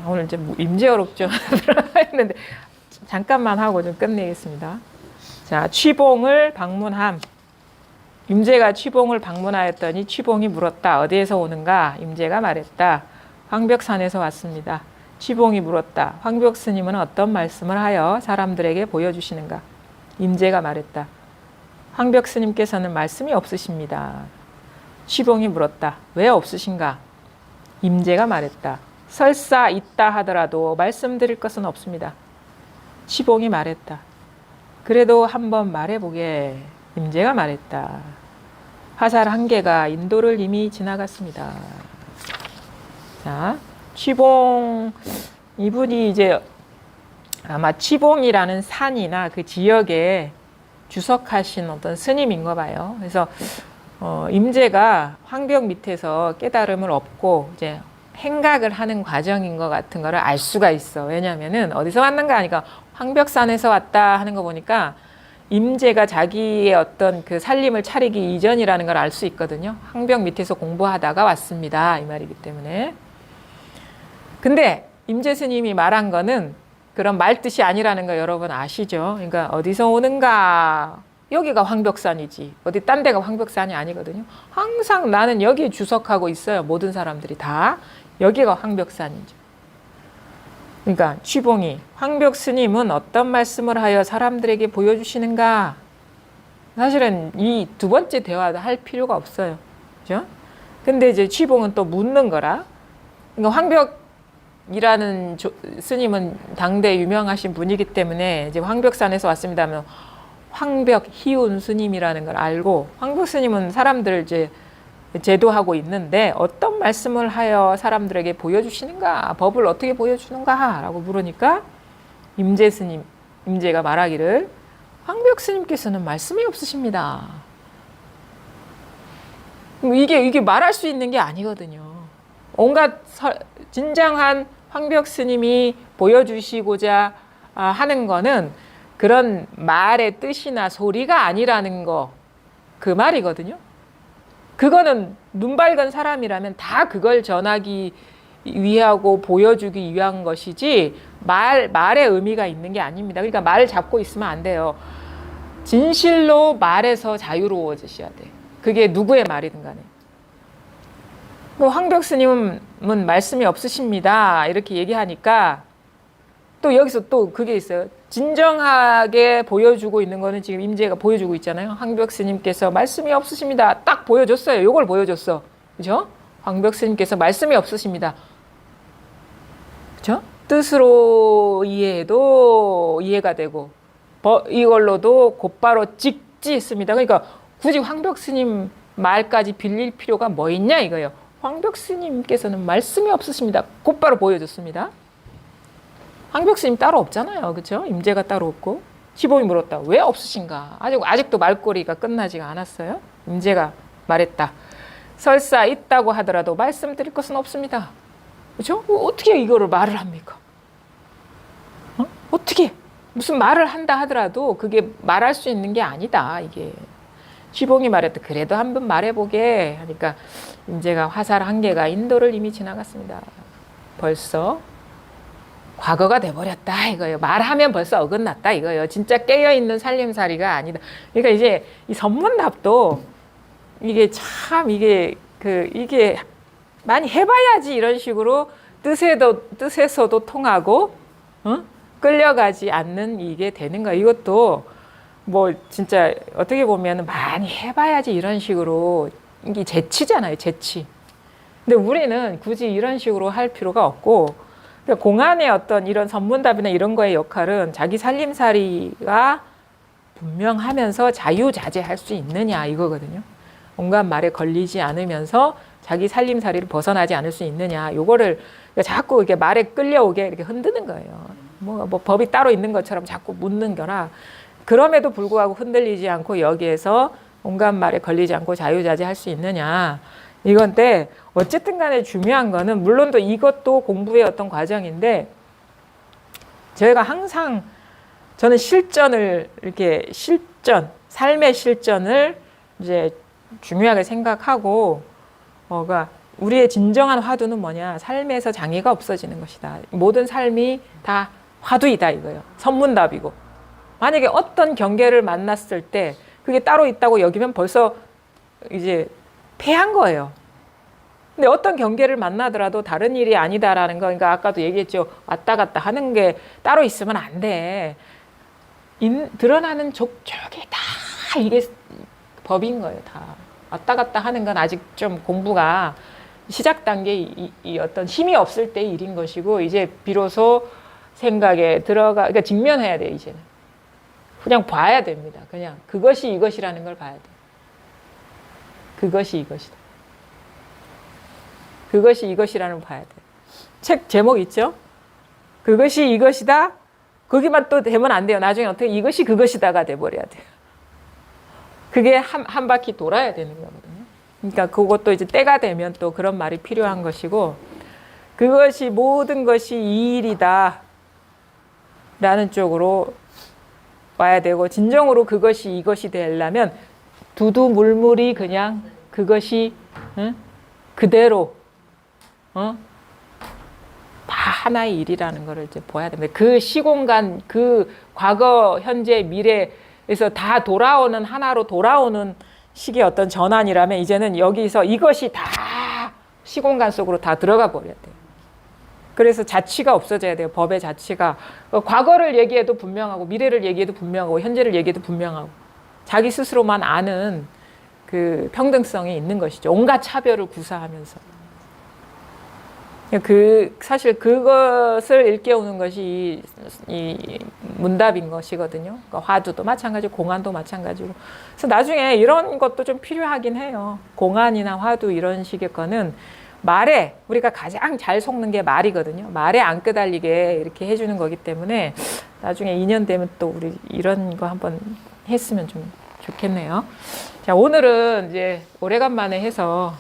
오늘 이제 임재어록 좀 들어가 있는데 잠깐만 하고 좀 끝내겠습니다. 자, 취봉을 방문함. 임재가 취봉을 방문하였더니 취봉이 물었다. 어디에서 오는가? 임재가 말했다. 황벽산에서 왔습니다. 취봉이 물었다. 황벽 스님은 어떤 말씀을 하여 사람들에게 보여주시는가? 임재가 말했다. 황벽 스님께서는 말씀이 없으십니다. 취봉이 물었다. 왜 없으신가? 임재가 말했다. 설사 있다 하더라도 말씀드릴 것은 없습니다. 취봉이 말했다. 그래도 한번 말해보게. 임재가 말했다. 화살 한 개가 인도를 이미 지나갔습니다. 자, 취봉 이분이 이제 아마 취봉이라는 산이나 그 지역에 주석하신 어떤 스님인가 봐요. 그래서 임재가 황벽 밑에서 깨달음을 얻고 이제 행각을 하는 과정인 것 같은 거를 알 수가 있어. 왜냐면은 어디서 왔는가 하니까 황벽산에서 왔다 하는 거 보니까 임재가 자기의 어떤 그 살림을 차리기 이전이라는 걸 알 수 있거든요. 황벽 밑에서 공부하다가 왔습니다. 이 말이기 때문에. 근데 임재 스님이 말한 거는 그런 말 뜻이 아니라는 거 여러분 아시죠? 그러니까 어디서 오는가? 여기가 황벽산이지. 어디 딴 데가 황벽산이 아니거든요. 항상 나는 여기에 주석하고 있어요. 모든 사람들이 다. 여기가 황벽산이죠. 그러니까 취봉이 황벽 스님은 어떤 말씀을 하여 사람들에게 보여주시는가? 사실은 이 두 번째 대화도 할 필요가 없어요. 그죠? 근데 이제 취봉은 또 묻는 거라. 그러니까 황벽이라는 스님은 당대 유명하신 분이기 때문에 이제 황벽산에서 왔습니다 하면 황벽 희운 스님이라는 걸 알고 황벽 스님은 사람들을 이제 제도하고 있는데 어떤 말씀을 하여 사람들에게 보여주시는가? 법을 어떻게 보여주는가? 라고 물으니까 임재가 말하기를 황벽 스님께서는 말씀이 없으십니다. 이게 말할 수 있는 게 아니거든요. 온갖 진정한 황벽 스님이 보여주시고자 하는 거는 그런 말의 뜻이나 소리가 아니라는 거, 그 말이거든요. 그거는 눈 밝은 사람이라면 다 그걸 전하기 위하고 보여주기 위한 것이지 말의 의미가 있는 게 아닙니다. 그러니까 말 잡고 있으면 안 돼요. 진실로 말에서 자유로워지셔야 돼요. 그게 누구의 말이든 간에. 황벽 스님은 말씀이 없으십니다. 이렇게 얘기하니까 또 여기서 또 그게 있어요. 진정하게 보여주고 있는 거는 지금 임재가 보여주고 있잖아요. 황벽 스님께서 말씀이 없으십니다. 딱 보여줬어요. 요걸 보여줬어. 그죠? 황벽 스님께서 말씀이 없으십니다. 그죠? 뜻으로 이해해도 이해가 되고 이걸로도 곧바로 직지했습니다. 그러니까 굳이 황벽 스님 말까지 빌릴 필요가 뭐 있냐 이거예요. 황벽 스님께서는 말씀이 없으십니다. 곧바로 보여줬습니다. 황벽 스님 따로 없잖아요. 그렇죠? 임재가 따로 없고. 취봉이 물었다. 왜 없으신가? 아직도 말꼬리가 끝나지가 않았어요. 임재가 말했다. 설사 있다고 하더라도 말씀드릴 것은 없습니다. 그렇죠? 어떻게 이거를 말을 합니까? 어떻게? 무슨 말을 한다 하더라도 그게 말할 수 있는 게 아니다. 이게. 취봉이 말했다. 그래도 한번 말해보게 하니까 임재가 화살 한 개가 인도를 이미 지나갔습니다. 벌써 과거가 돼버렸다 이거예요. 말하면 벌써 어긋났다 이거예요. 진짜 깨어있는 살림살이가 아니다. 그러니까 이제 이 선문답도 이게 참 이게 많이 해봐야지 이런 식으로 뜻에서도 통하고 끌려가지 않는 이게 되는 거야. 이것도 뭐 진짜 어떻게 보면 많이 해봐야지 이런 식으로 이게 재치잖아요. 재치. 근데 우리는 굳이 이런 식으로 할 필요가 없고 그러니까 공안의 어떤 이런 선문답이나 이런 거의 역할은 자기 살림살이가 분명하면서 자유자재할 수 있느냐 이거거든요. 온갖 말에 걸리지 않으면서 자기 살림살이를 벗어나지 않을 수 있느냐 요거를 그러니까 자꾸 이렇게 말에 끌려오게 이렇게 흔드는 거예요. 뭐 법이 따로 있는 것처럼 자꾸 묻는 거라 그럼에도 불구하고 흔들리지 않고 여기에서 온갖 말에 걸리지 않고 자유자재할 수 있느냐 이건데 어쨌든 간에 중요한 거는 물론 또 이것도 공부의 어떤 과정인데 저희가 항상 저는 실전 삶의 실전을 이제 중요하게 생각하고, 그러니까 우리의 진정한 화두는 뭐냐? 삶에서 장애가 없어지는 것이다. 모든 삶이 다 화두이다 이거예요. 선문답이고. 만약에 어떤 경계를 만났을 때 그게 따로 있다고 여기면 벌써 이제 패한 거예요. 근데 어떤 경계를 만나더라도 다른 일이 아니다라는 거, 그러니까 아까도 얘기했죠. 왔다 갔다 하는 게 따로 있으면 안 돼. 드러나는 족족이 다 이게 법인 거예요, 다. 왔다 갔다 하는 건 아직 좀 공부가 시작 단계 이 어떤 힘이 없을 때의 일인 것이고, 이제 비로소 생각에 그러니까 직면해야 돼요, 이제는. 그냥 봐야 됩니다. 그냥 그것이 이것이라는 걸 봐야 돼요. 그것이 이것이다. 그것이 이것이라는 걸 봐야 돼요. 책 제목 있죠? 그것이 이것이다. 거기만 또 되면 안 돼요. 나중에 어떻게 이것이 그것이다가 돼버려야 돼요. 그게 한 바퀴 돌아야 되는 거거든요. 그러니까 그것도 이제 때가 되면 또 그런 말이 필요한 것이고, 그것이 모든 것이 이 일이다 라는 쪽으로 와야 되고, 진정으로 그것이 이것이 되려면 두두물물이 그냥 그것이 그대로 다 하나의 일이라는 것을 이제 보아야 됩니다. 그 시공간, 그 과거, 현재, 미래에서 다 돌아오는, 하나로 돌아오는 식의 어떤 전환이라면, 이제는 여기서 이것이 다 시공간 속으로 다 들어가 버려야 돼요. 그래서 자취가 없어져야 돼요. 법의 자취가. 과거를 얘기해도 분명하고, 미래를 얘기해도 분명하고, 현재를 얘기해도 분명하고, 자기 스스로만 아는 그 평등성이 있는 것이죠. 온갖 차별을 구사하면서. 사실 그것을 일깨우는 것이 이 문답인 것이거든요. 그러니까 화두도 마찬가지고 공안도 마찬가지고. 그래서 나중에 이런 것도 좀 필요하긴 해요. 공안이나 화두 이런 식의 거는 말에, 우리가 가장 잘 속는 게 말이거든요. 말에 안 끄달리게 이렇게 해주는 거기 때문에 나중에 2년 되면 또 우리 이런 거 한번 했으면 좀 좋겠네요. 자, 오늘은 이제 오래간만에 해서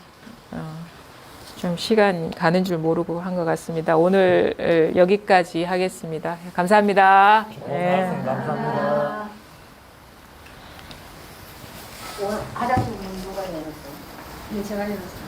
좀 시간 가는 줄 모르고 한 것 같습니다. 오늘 여기까지 하겠습니다. 감사합니다. 네. 감사합니다. 오늘 화장실 문 누가 열었어? 네, 제가 해놨어요.